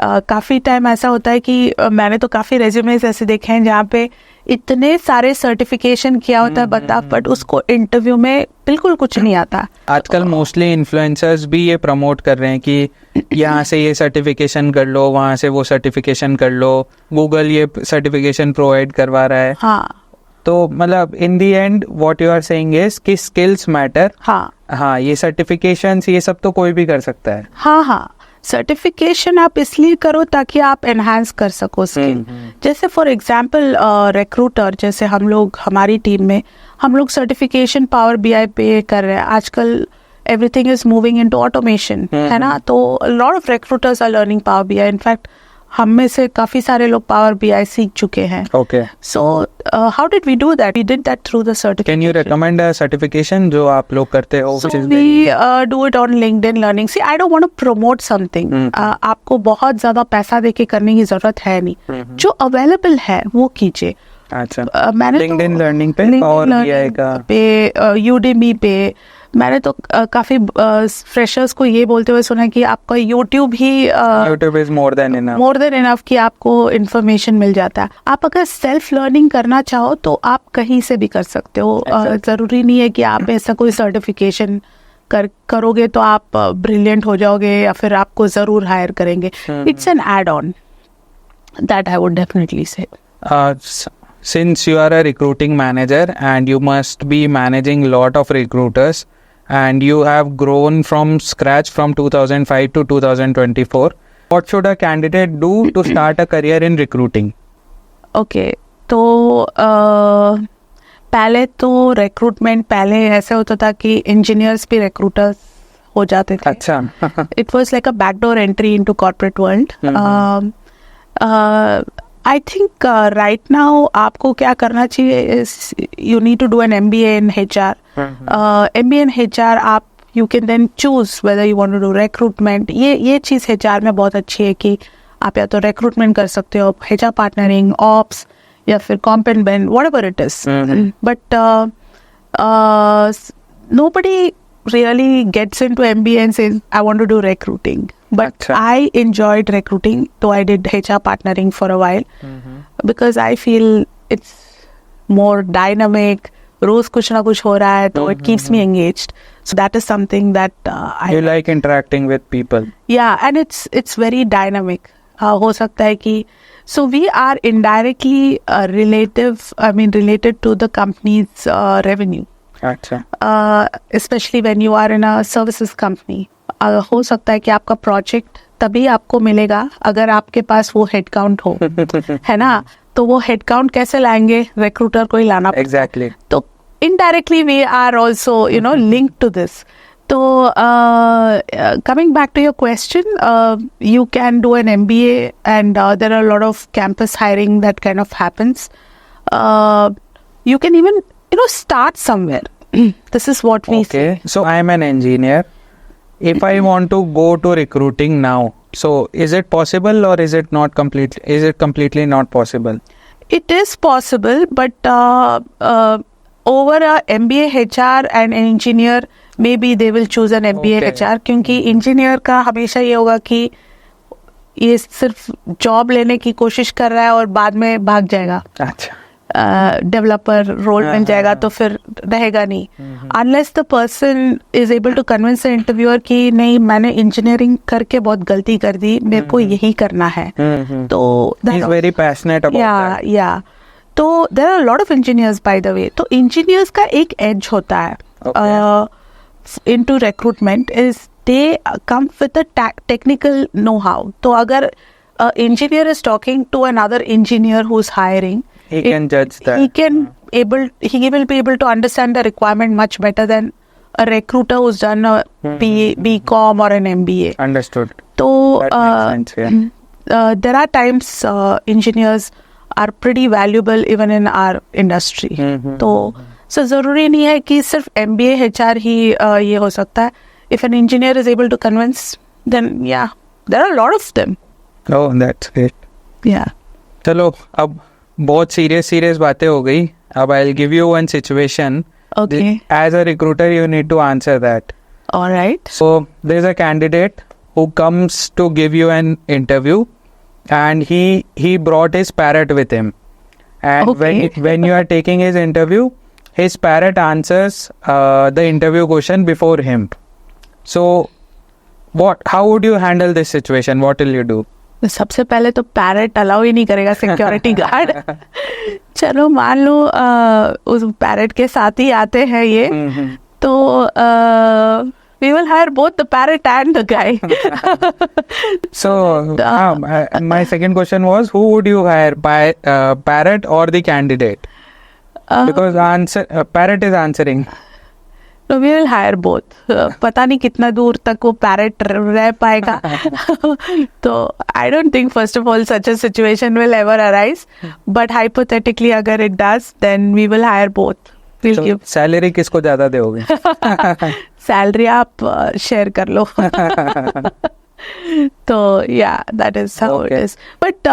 काफ़ी टाइम ऐसा होता है कि मैंने तो काफ़ी रेज्यूमेस ऐसे देखे हैं जहाँ पे इतने सारे सर्टिफिकेशन किया होता है बंदा, बट उसको इंटरव्यू में बिल्कुल कुछ नहीं आता. आजकल मोस्टली इन्फ्लुएंसर्स भी ये प्रमोट कर रहे हैं कि यहाँ से ये सर्टिफिकेशन कर लो, वहाँ से वो सर्टिफिकेशन कर लो, गूगल ये सर्टिफिकेशन प्रोवाइड करवा रहा है. हाँ, तो मतलब in the end what you are saying is कि स्किल्स मैटर. हाँ, ये सर्टिफिकेशंस ये सब तो कोई भी कर सकता है. हाँ, सर्टिफिकेशन आप इसलिए करो ताकि आप एनहांस कर सको स्किल. जैसे फॉर एग्जांपल रिक्रूटर, जैसे हम लोग हमारी टीम में हम लोग सर्टिफिकेशन पावर BI पे कर रहे हैं. आजकल everything is moving into automation, है ना. तो lot of recruiters are learning power BI. In fact हम में से काफ़ी सारे लोग Power BI सीख चुके हैं. Okay. So how did we do that? We did that through the certification. Can you recommend a certification जो आप लोग करते हो? So we do it on LinkedIn Learning. See, I don't want to promote something. आपको बहुत ज़्यादा पैसा देके करने की ज़रूरत है नहीं. जो अवेलेबल है वो कीजिए. अच्छा. मैंने LinkedIn तो Learning पे और BI का पे Udemy पे मैंने तो काफ़ी फ्रेशर्स को ये बोलते हुए सुना कि आपका YouTube he YouTube is more than enough. More than enough कि आपको इन्फॉर्मेशन मिल जाता है. आप अगर सेल्फ लर्निंग करना चाहो तो आप कहीं से भी कर सकते हो. ज़रूरी नहीं है कि आप ऐसा कोई सर्टिफिकेशन करोगे तो आप ब्रिलियंट हो जाओगे या फिर आपको ज़रूर हायर करेंगे. It's an add on that I would definitely say. Since you are a recruiting manager and you must be managing lot of recruiters and you have grown from scratch from 2005 to 2024, what should a candidate do to start a career in recruiting? Okay, तो पहले तो recruitment पहले ऐसे होता था कि engineers भी recruiters हो जाते थे. अच्छा. It was like a backdoor entry into corporate world. I think right now आपको क्या करना चाहिए is you need to do an MBA in HR. MBA in HR आप you can then choose whether you want to do recruitment. ये चीज़ HR में बहुत अच्छी है कि आप या तो recruitment कर सकते हो, HR partnering, ops या फिर comp and ben, whatever it is. But nobody really gets into MBA and says I want to do recruiting. But Achha. I enjoyed recruiting, though I did HR partnering for a while, because I feel it's more dynamic. रोज कुछ ना कुछ हो रहा है तो it keeps me engaged. So that is something that You like interacting with people. Yeah, and it's very dynamic. हो सकता है कि so we are indirectly related to the company's revenue. अच्छा. Especially when you are in a services company. हो सकता है कि आपका प्रोजेक्ट तभी आपको मिलेगा अगर आपके पास वो हेड काउंट हो. है ना. तो वो हेड काउंट कैसे लाएंगे? रिक्रूटर को ही लाना. Exactly. तो indirectly we are also link to this. तो coming back to your question, you can do an MBA and there are a lot of campus hiring that kind of happens. You can even start somewhere. This is what we say. Okay. So I am an engineer. If I want to go to recruiting now, so is it possible or is it not completely? Is it completely not possible? It is possible, but over a MBA HR and an engineer, maybe they will choose an MBA Okay. HR क्योंकि engineer का हमेशा ये होगा कि ये सिर्फ job लेने की कोशिश कर रहा है और बाद में भाग जाएगा. अच्छा. डेवलपर रोल मिल जाएगा तो फिर रहेगा नहीं. Unless the person is able to convince the interviewer कि नहीं मैंने इंजीनियरिंग करके बहुत गलती कर दी, मेरे को यही करना है. तो He's very passionate about that. या तो there are lot of engineers by the way. तो इंजीनियर्स का एक एज होता है into recruitment is they come with a technical know how. तो अगर engineer is talking to another engineer who is hiring, He can judge that. He will be able to understand the requirement much better than a recruiter who's done a BCom or an MBA. Understood. So That makes sense, yeah. There are times engineers are pretty valuable even in our industry. तो so जरूरी नहीं है कि सिर्फ MBA HR ही ये हो सकता है. If an engineer is able to convince, then yeah, there are a lot of them. Oh, that's great. Yeah. चलो अब बहुत सीरियस बातें हो गई. अब I'll give you one situation. Okay. As a recruiter, you need to answer that. All right. So there's a candidate who comes to give you an interview, and he brought his parrot with him. And Okay. when you are taking his interview, his parrot answers the interview question before him. So how would you handle this situation? What will you do? सबसे पहले तो parrot allow ही नहीं करेगा security guard. चलो मान लो उस parrot के साथ ही आते हैं ये, तो we will hire both the parrot and the guy. So my second question was, who would you hire, parrot or the candidate? Because parrot is answering. No, we will hire both. पता नहीं कितना दूर तक वो parrot रह पाएगा. तो I don't think first of all such a situation will ever arise. But hypothetically अगर it does, then we will hire both. We'll give. Salary किसको ज्यादा दोगे? Salary आप share कर लो. तो yeah, that is how it is. But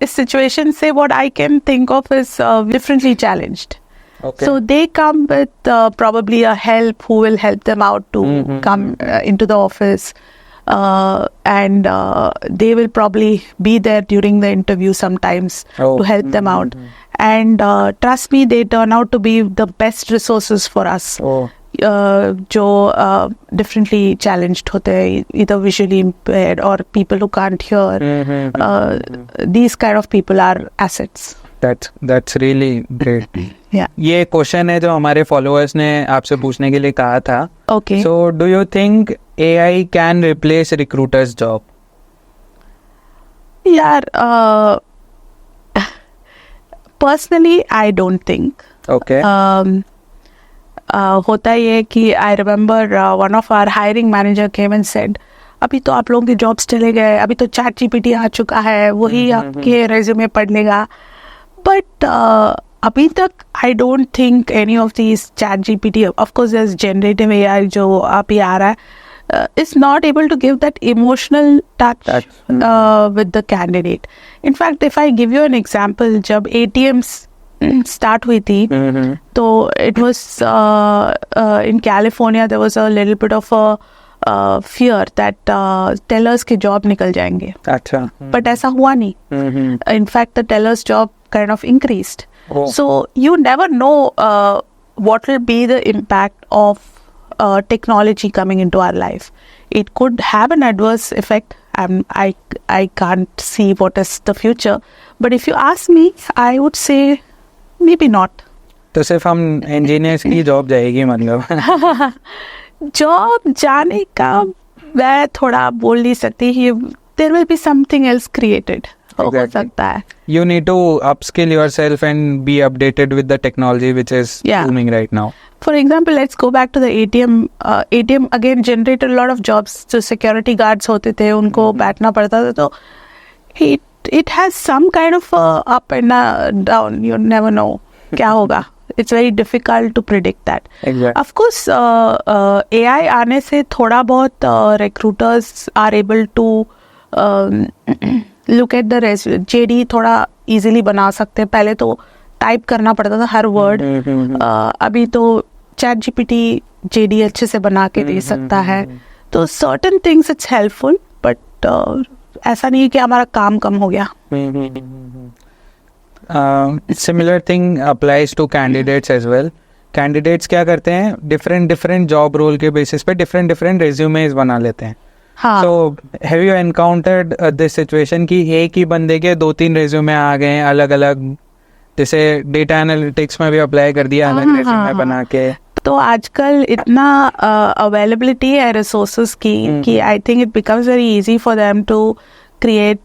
इस situation से what I can think of is differently challenged. Okay. So they come with probably a help who will help them out to come into the office, and they will probably be there during the interview sometimes to help them out. And trust me, they turn out to be the best resources for us. जो differently challenged होते हैं, either visually impaired or people who can't hear. These kind of people are assets. That's really great. Yeah. ये question है जो हमारे followers ने आपसे पूछने के लिए कहा था. Okay. So do you think AI can replace recruiters' job? यार personally I don't think. Okay. होता ये कि I remember one of our hiring manager came and said, अभी तो आप लोगों के जॉब्स चले गए, अभी तो ChatGPT आ चुका है, वही आपके रेज्यूमे पढ़ लेगा. बट अभी तक I don't think any of these ChatGPT, of course there's generative AI जो अभी आ रहा है, is not able to give that emotional touch with the candidate. In fact, if I give you an example, जब ATMs start हुई थी, तो it was in California there was a little bit of a fear that tellers के job निकल जाएंगे. अच्छा. But ऐसा हुआ नहीं. In fact, the teller's job kind of increased. So you never know what will be the impact of technology coming into our life. It could have an adverse effect. I can't see what is the future. But if you ask me, I would say maybe not. तो सिर्फ हम engineers की job जाएगी मतलब? Job जाने का मैं थोड़ा बोल नहीं सकती. There will be something else created. हो सकता है. You need to upskill yourself and be updated with the technology which is booming right now. For example, let's go back to the ATM. ATM again generated a lot of jobs. जो security guards होते थे उनको बैठना पड़ता था, तो it has some kind of up and down. You never know क्या होगा. It's very difficult to predict that. Exactly. Of course, AI आने से थोड़ा बहुत recruiters are able to look at the JD थोड़ा easily बना सकते हैं. पहले तो टाइप करना पड़ता था हर वर्ड. अभी तो ChatGPT JD अच्छे से बना के दे सकता है. तो certain things it's helpful, but ऐसा नहीं है कि हमारा काम कम हो गया. Similar thing applies to candidates as well. Candidates क्या करते हैं, different job role के basis पे different resumes बना लेते हैं. हाँ. So have you encountered this situation कि एक ही बंदे के 2-3 resume आ गए हैं अलग अलग, जैसे डेटा एनालिटिक्स में भी अप्लाई कर दिया अलग resume बना के? तो आजकल इतना अवेलेबिलिटी है रिसोर्सेज की कि I think it becomes very easy for them to create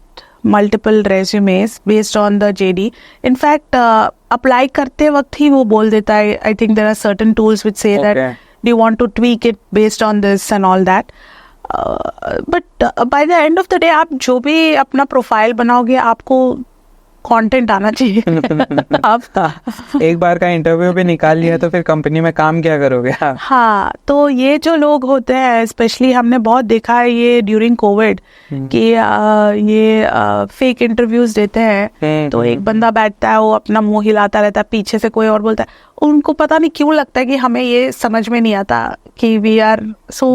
multiple resumes based on the JD. In fact apply करते वक्त ही वो बोल देता है, I think there are certain tools which say that do you want to tweak it based on this and all that. But by the end of the day आप जो भी अपना प्रोफाइल बनाओगे आपको कंटेंट आना चाहिए. आप एक बार का इंटरव्यू भी निकाल लिया तो फिर कंपनी में काम क्या करोगे? हाँ, तो ये जो लोग होते हैं, स्पेशली हमने बहुत देखा है ये ड्यूरिंग कोविड कि ये फेक इंटरव्यूज देते हैं. तो एक बंदा बैठता है, वो अपना मुंह हिलाता रहता है, पीछे से कोई और बोलता है. उनको पता नहीं क्यों लगता है कि हमें ये समझ में नहीं आता कि वी आर सो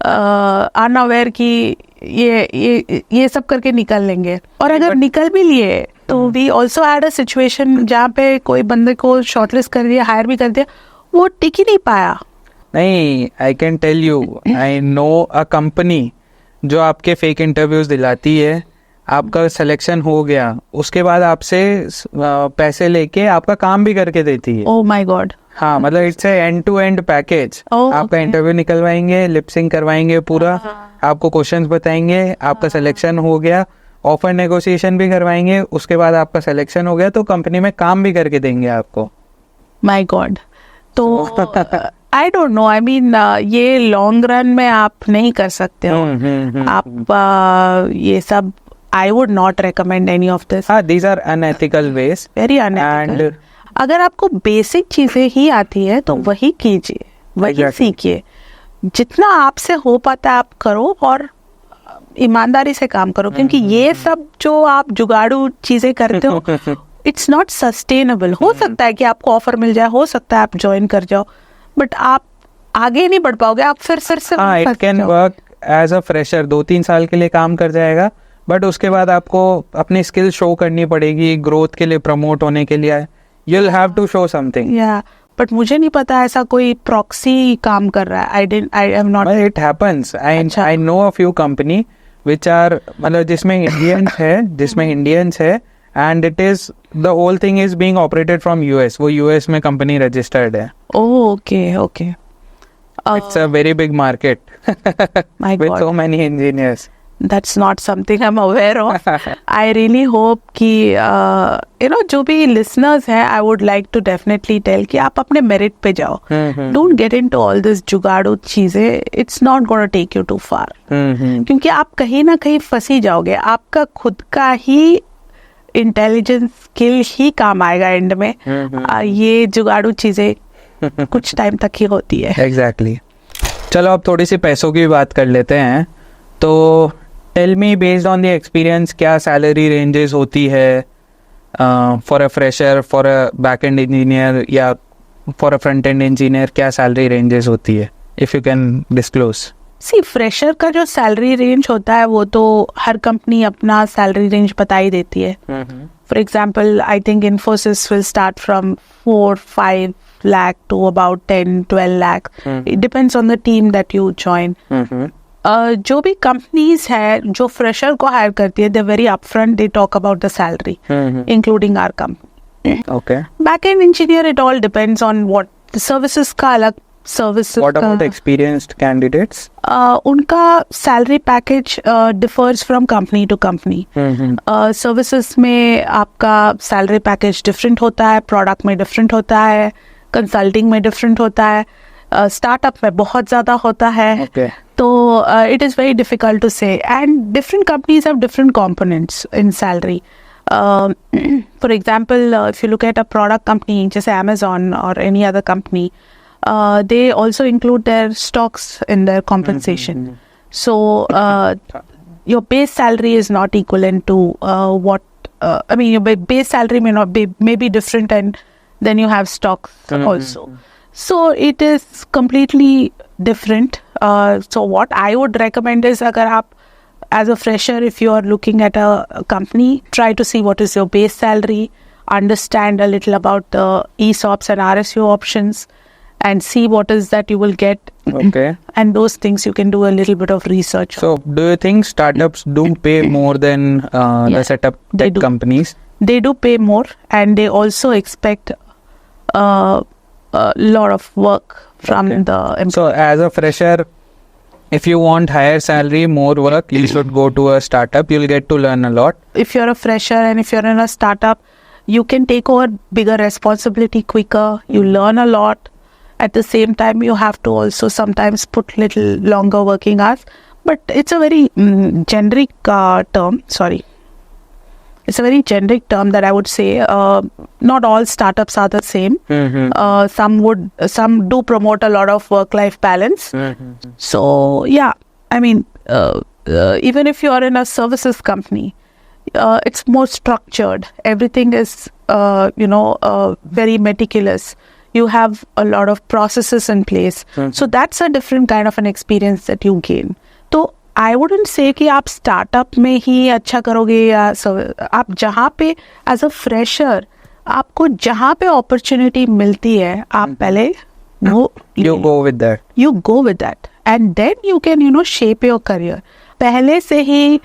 अनअवेयर कि ये सब करके निकल लेंगे. और अगर निकल भी लिए तो we also had a situation जहाँ पे कोई बंदे को शॉर्टलिस्ट कर दिया, हायर भी कर दिया, वो टिक ही नहीं पाया. नहीं, I can tell you, I know a company जो आपके फेक इंटरव्यूज दिलाती है, आपका सिलेक्शन हो गया, उसके बाद आपसे पैसे लेके आपका काम भी करके देती है. Oh my god. हाँ, मतलब it's end to end package. आपका इंटरव्यू निकलवाएंगे, लिपसिंग करवाएंगे पूरा, आपको क्वेश्चंस बताएंगे, आपका सिलेक्शन हो गया, ऑफर नेगोशिएशन भी करवाएंगे, उसके बाद आपका सिलेक्शन हो गया तो कंपनी में काम भी करके देंगे आपको. My God. तो I don't know, I mean ये लॉन्ग रन में आप नहीं कर सकते हो. आप ये सब I would not recommend any of this. These are unethical ways. Very unethical. And अगर आपको बेसिक चीजें ही आती है तो वही कीजिए, वही Exactly. सीखिए. जितना आपसे हो पाता है आप करो और ईमानदारी से काम करो, क्योंकि ये सब जो आप जुगाड़ू चीजें करते हो इट्स नॉट सस्टेनेबल. हो सकता है कि आपको ऑफर मिल जाए, हो सकता है आप ज्वाइन कर जाओ, बट आप आगे नहीं बढ़ पाओगे. आप फिर से इट फंस कैन जाओ. वर्क एज अ फ्रेशर, 2-3 साल के लिए काम कर जाएगा, बट उसके बाद आपको अपनी स्किल शो करनी पड़ेगी ग्रोथ के लिए, प्रमोट होने के लिए. You will have to show something. या बट मुझे नहीं पता ऐसा कोई प्रॉक्सी काम कर रहा है. I am not. It happens. अच्छा. I know a few company which are, मतलब जिसमें इंडियंस है and it is the whole thing is being operated from US. वो यूएस में कंपनी रजिस्टर्ड है. Okay okay. It's a very big market My with God. so many engineers. That's not something I'm aware of. I really hope कि जो भी listeners हैं, I would like to definitely tell कि आप अपने merit पे जाओ. Don't get into all this जुगाड़ू चीजें. It's not going to take you too far. क्योंकि आप कहीं ना कहीं फंसी जाओगे. आपका खुद का ही इंटेलिजेंस स्किल ही काम आएगा एंड में. ये जुगाड़ू चीजें कुछ टाइम तक ही होती है. Exactly. चलो अब थोड़ी सी पैसों की बात कर लेते हैं. तो tell me, based on the experience, क्या सैलरी रेंजेस होती है for a fresher, for a back end engineer या for a front end engineer, क्या सैलरी रेंजेस होती है, if you can disclose? See, fresher का जो सैलरी रेंज होता है वो तो हर कंपनी अपना सैलरी रेंज बता ही देती है. For example, I think Infosys will start from 4-5 lakh to about 10-12 lakh. It depends on the team that you join. जो भी कंपनीज है जो फ्रेशर को हायर करती है, they're very upfront, they talk about the salary, including our company. Okay. Back-end engineer, it all depends on what the services का अलग services. What about experienced candidates? उनका salary package differs from company to company. Services में आपका salary package different होता है, product में different होता है, कंसल्टिंग में डिफरेंट होता है, स्टार्टअप में बहुत ज़्यादा होता है. Okay. तो it is very difficult to say, and different companies have different components in salary. For example, if you look at a product company जैसे अमेजॉन और any other company, they also include their stocks in their compensation. So your base salary is not equivalent to your base salary may be different, and then you have stocks also. So it is completely different. So what I would recommend is, agar aap as a fresher, if you are looking at a company, try to see what is your base salary, understand a little about the ESOPs and RSU options, and see what is that you will get. Okay. And those things you can do a little bit of research. So do you think startups do pay more than the setup they tech do. companies? They do pay more, and they also expect a lot of work from Okay. the employee. So as a fresher, if you want higher salary, more work, you should go to a startup. You'll get to learn a lot. If you're a fresher and if you're in a startup, you can take over bigger responsibility quicker. You learn a lot. At the same time, you have to also sometimes put little longer working hours. But it's a very generic term. Sorry. It's a very generic term that I would say. Not all startups are the same. Some do promote a lot of work-life balance. So yeah, I mean, even if you are in a services company, it's more structured. Everything is, very meticulous. You have a lot of processes in place. So that's a different kind of an experience that you gain. So I wouldn't say कि आप startup में ही अच्छा करोगे, या आप जहाँ पे as a fresher आपको जहाँ पे अपॉर्चुनिटी मिलती है, आप पहले वो You go with that. you go with that, and then you can shape your career. पहले से ही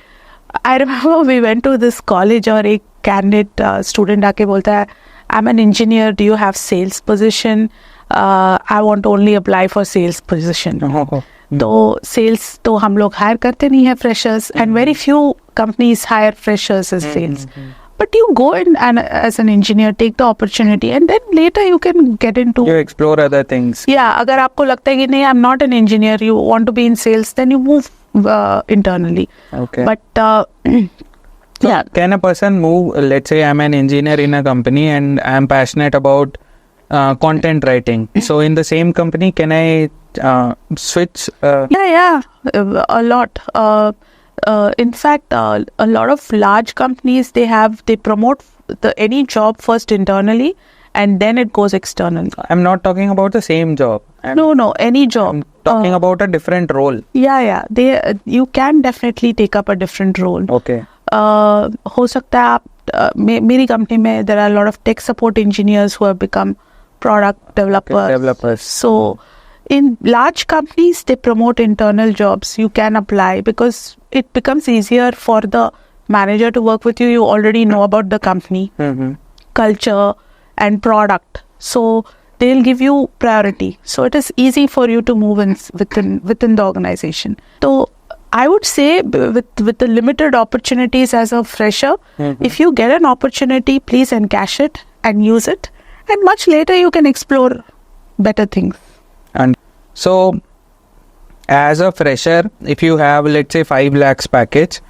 I remember we went to this college और एक candidate student आके बोलता है, I'm an engineer, do you have sales position? I want to only apply for sales position. तो sales तो हम लोग हायर करते नहीं है freshers, and very few companies hire freshers as sales. but you go in and as an engineer, take the opportunity, and then later you can get into. You explore other things. Yeah, अगर आपको लगता है कि नहीं, I'm not an engineer, you want to be in sales, then you move internally. Okay. But So yeah, can a person move, let's say I'm an engineer in a company and I'm passionate about content writing. So in the same company, can I switch? yeah, a lot. In fact, a lot of large companies, they promote any job first internally and then it goes externally. I'm not talking about the same job. No, any job. I'm talking about a different role. Yeah. You can definitely take up a different role. Okay. हो सकता है आप मेरी company में there are a lot of tech support engineers who have become product developers. So in large companies, they promote internal jobs. You can apply because it becomes easier for the manager to work with you. You already know about the company, culture and product. So they'll give you priority. So it is easy for you to move in within the organization. So I would say with the limited opportunities as a fresher, if you get an opportunity, please encash it and use it. And much later you can explore better things. And so as a fresher, if you have, let's say, 5 lakhs package,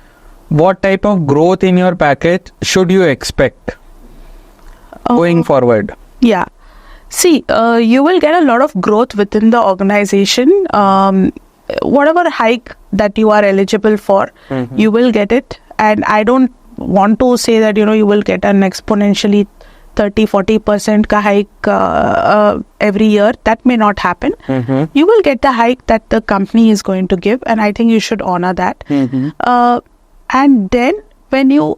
what type of growth in your package should you expect going forward? Yeah. See, you will get a lot of growth within the organization. Whatever hike that you are eligible for, you will get it. And I don't want to say that, you will get an exponentially 30-40% ka hike every year. That may not happen. You will get the hike that the company is going to give, and I think you should honor that. And then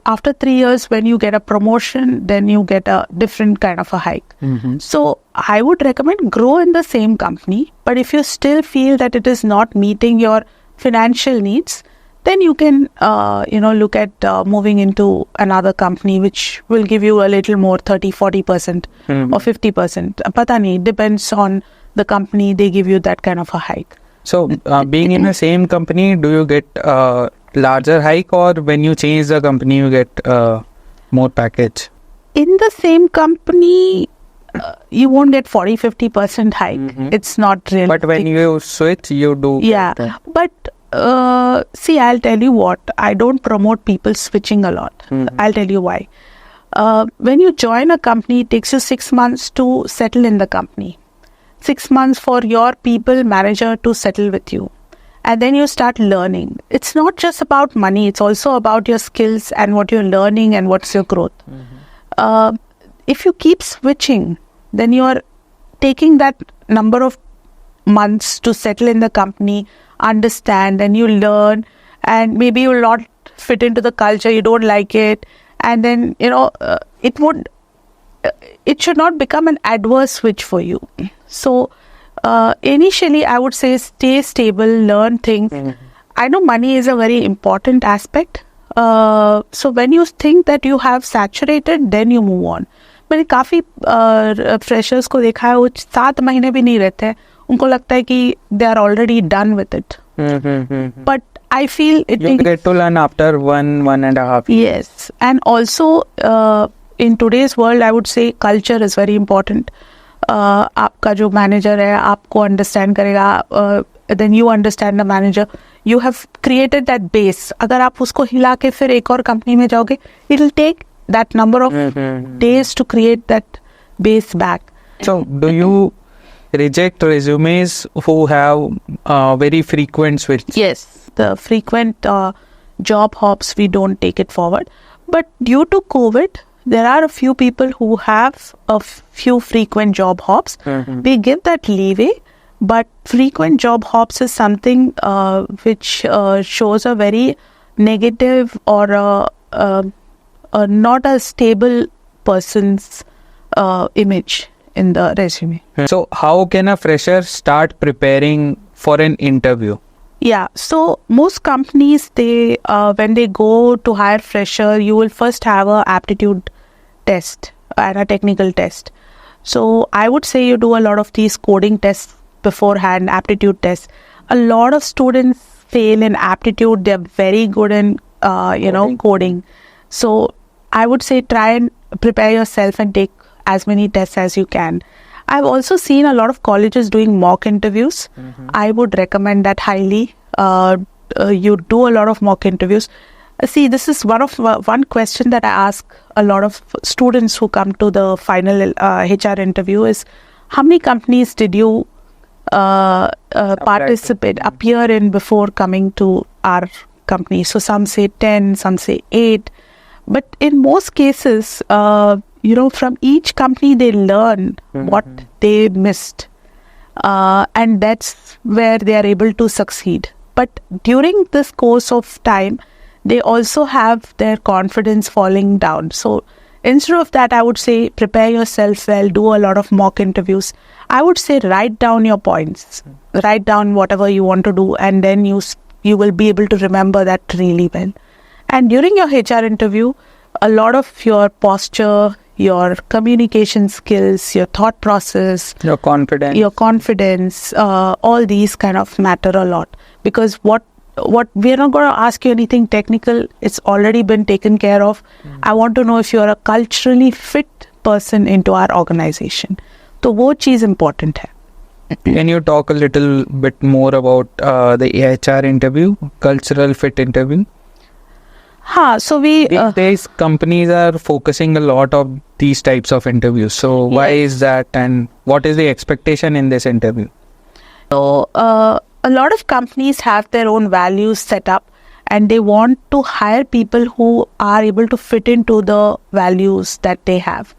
after 3 years, when you get a promotion, then you get a different kind of a hike. So I would recommend grow in the same company, but if you still feel that it is not meeting your financial needs, then you can look at moving into another company which will give you a little more, 30-40% or 50%. Pata nahi, depends on the company, they give you that kind of a hike. So being in the same company, do you get larger hike, or when you change the company you get more package? In the same company, you won't get 40-50% hike. It's not really. But when you switch, you do. Yeah, but see, I'll tell you what, I don't promote people switching a lot. I'll tell you why. When you join a company, it takes you 6 months to settle in the company. 6 months for your people manager to settle with you. And then you start learning. It's not just about money, it's also about your skills and what you're learning and what's your growth. If you keep switching, then you're taking that number of months to settle in the company, understand, and you learn, and maybe you'll not fit into the culture, you don't like it, and then it should not become an adverse switch for you. So initially I would say stay stable, learn things. I know money is a very important aspect, so when you think that you have saturated, then you move on. मैंने काफ़ी freshers को देखा है, वो 7 महीने भी नहीं रहते हैं, उनको लगता है कि they are already done with it. But I feel you get to learn after 1.5 years. Yes, and also in today's world, I would say culture is very important. आपका जो मैनेजर है आपको अंडरस्टैंड करेगा, then you understand the manager. You have created that base. अगर आप उसको हिला के फिर एक और कंपनी में जाओगे, it will take that number of days to create that base back. So do you reject resumes who have very frequent switch? Yes, the frequent job hops, we don't take it forward. But due to COVID, there are a few people who have a few frequent job hops. We give that leeway, but frequent job hops is something which shows a very negative or not a stable person's image in the resume. So how can a fresher start preparing for an interview? Yeah, so most companies, they when they go to hire fresher, you will first have a aptitude test and a technical test. So I would say you do a lot of these coding tests beforehand, aptitude tests. A lot of students fail in aptitude. They're very good in coding. So I would say try and prepare yourself and take as many tests as you can. I've also seen a lot of colleges doing mock interviews. I would recommend that highly. You do a lot of mock interviews. See, this is one question that I ask a lot of students who come to the final HR interview is, how many companies did you appear in before coming to our company? So some say 10, some say 8. But in most cases, from each company they learn what they missed. And that's where they are able to succeed. But during this course of time, they also have their confidence falling down. So instead of that, I would say prepare yourself well, do a lot of mock interviews. I would say write down your points, write down whatever you want to do, and then you will be able to remember that really well. And during your HR interview, a lot of your posture, your communication skills, your thought process, your confidence, all these kind of matter a lot, because what we're not going to ask you anything technical. It's already been taken care of. I want to know if you're a culturally fit person into our organization. So वो चीज़ important है. Can you talk a little bit more about the HR interview, cultural fit interview? So these days companies are focusing a lot of these types of interviews. So why is that, and what is the expectation in this interview? So a lot of companies have their own values set up, and they want to hire people who are able to fit into the values that they have.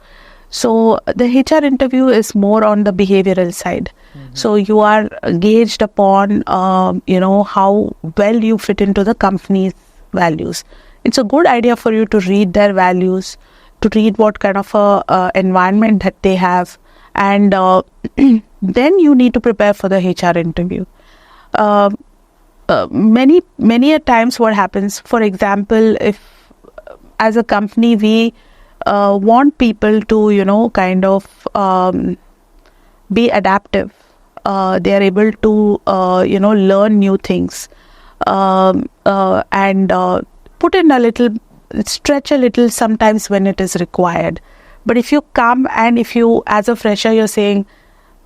So the HR interview is more on the behavioral side. So you are gauged upon, how well you fit into the company's values. It's a good idea for you to read their values, to read what kind of a environment that they have, and then you need to prepare for the HR interview. Many a times what happens, for example, if as a company we want people to be adaptive, they are able to learn new things, and put in a little, stretch a little sometimes when it is required. But if you come and if you as a fresher you're saying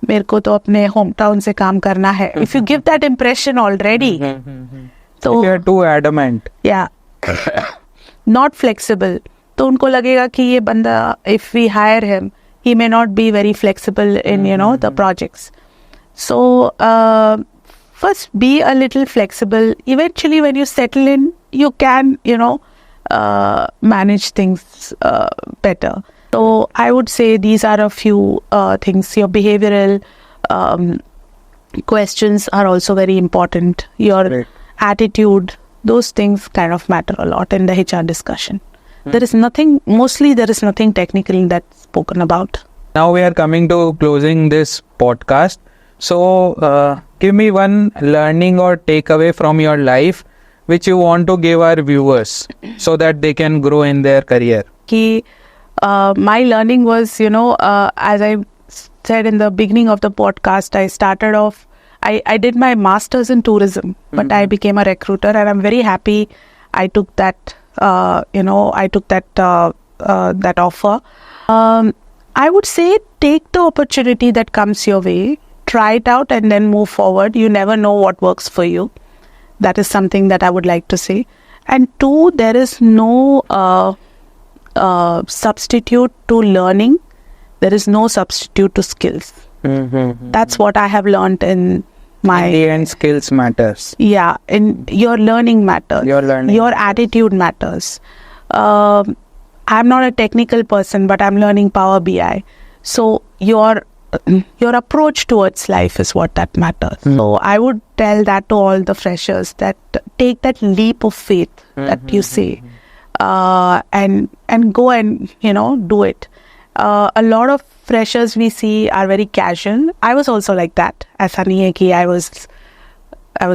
मेरे को तो अपने hometown से काम करना है, if you give that impression already, so you are too adamant, not flexible, तो उनको लगेगा कि ये बंदा, if we hire him, he may not be very flexible in the projects. So first be a little flexible. Eventually when you settle in, you can manage things better. So I would say these are a few things. Your behavioral questions are also very important. Your attitude, those things kind of matter a lot in the HR discussion. There is nothing technical that's spoken about. Now we are coming to closing this podcast. So give me one learning or takeaway from your life which you want to give our viewers so that they can grow in their career. My learning was, as I said in the beginning of the podcast, I started off, I did my master's in tourism, but I became a recruiter, and I'm very happy I took that, that offer. I would say take the opportunity that comes your way, try it out and then move forward. You never know what works for you. That is something that I would like to say. And 2, there is no substitute to learning. There is no substitute to skills. That's what I have learned in my... In the end, skills matters. Yeah, and your learning matters. Your attitude matters. I'm not a technical person, but I'm learning Power BI. So your approach towards life is what that matters. So I would tell that to all the freshers, that take that leap of faith that you say, and go and do it. A lot of freshers we see are very casual. I was also like that. ऐसा नहीं है कि I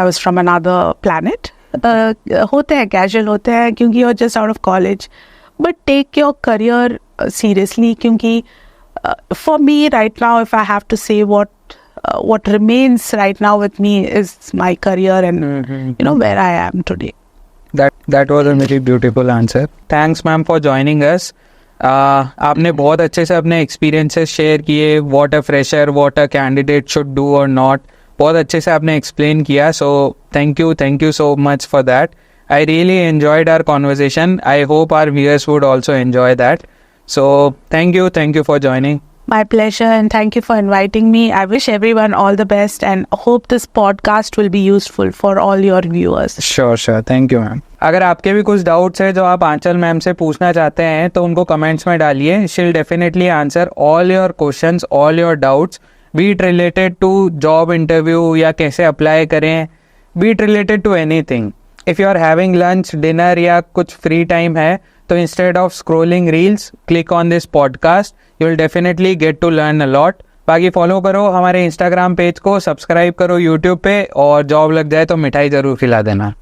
was from another planet. होते हैं casual होते हैं क्योंकि you're just out of college. But take your career seriously, क्योंकि for me right now, if I have to say what remains right now with me is my career and where I am today. That was a very beautiful answer. Thanks ma'am for joining us. आपने बहुत अच्छे से अपने experiences share किए, what a fresher, what a candidate should do और not. बहुत अच्छे से आपने एक्सप्लेन किया. So thank you so much for that. I really enjoyed our conversation. I hope our viewers would also enjoy that. So thank you for joining. My pleasure, and thank you for inviting me. I wish everyone all the best and hope this podcast will be useful for all your viewers. Sure. Thank you ma'am. अगर आपके भी कुछ doubts है जो आप आंचल ma'am से पूछना चाहते हैं तो उनको कमेंट्स में डालिए. She'll definitely answer all your questions, all your doubts, be it related to job interview या कैसे अप्लाई करें, be it related to anything. If you are having lunch, dinner या कुछ free time है तो instead of scrolling reels, click on this podcast. You will definitely get to learn a lot. बाकी follow करो हमारे Instagram page को, subscribe करो YouTube पे, और जॉब लग जाए तो मिठाई ज़रूर खिला देना.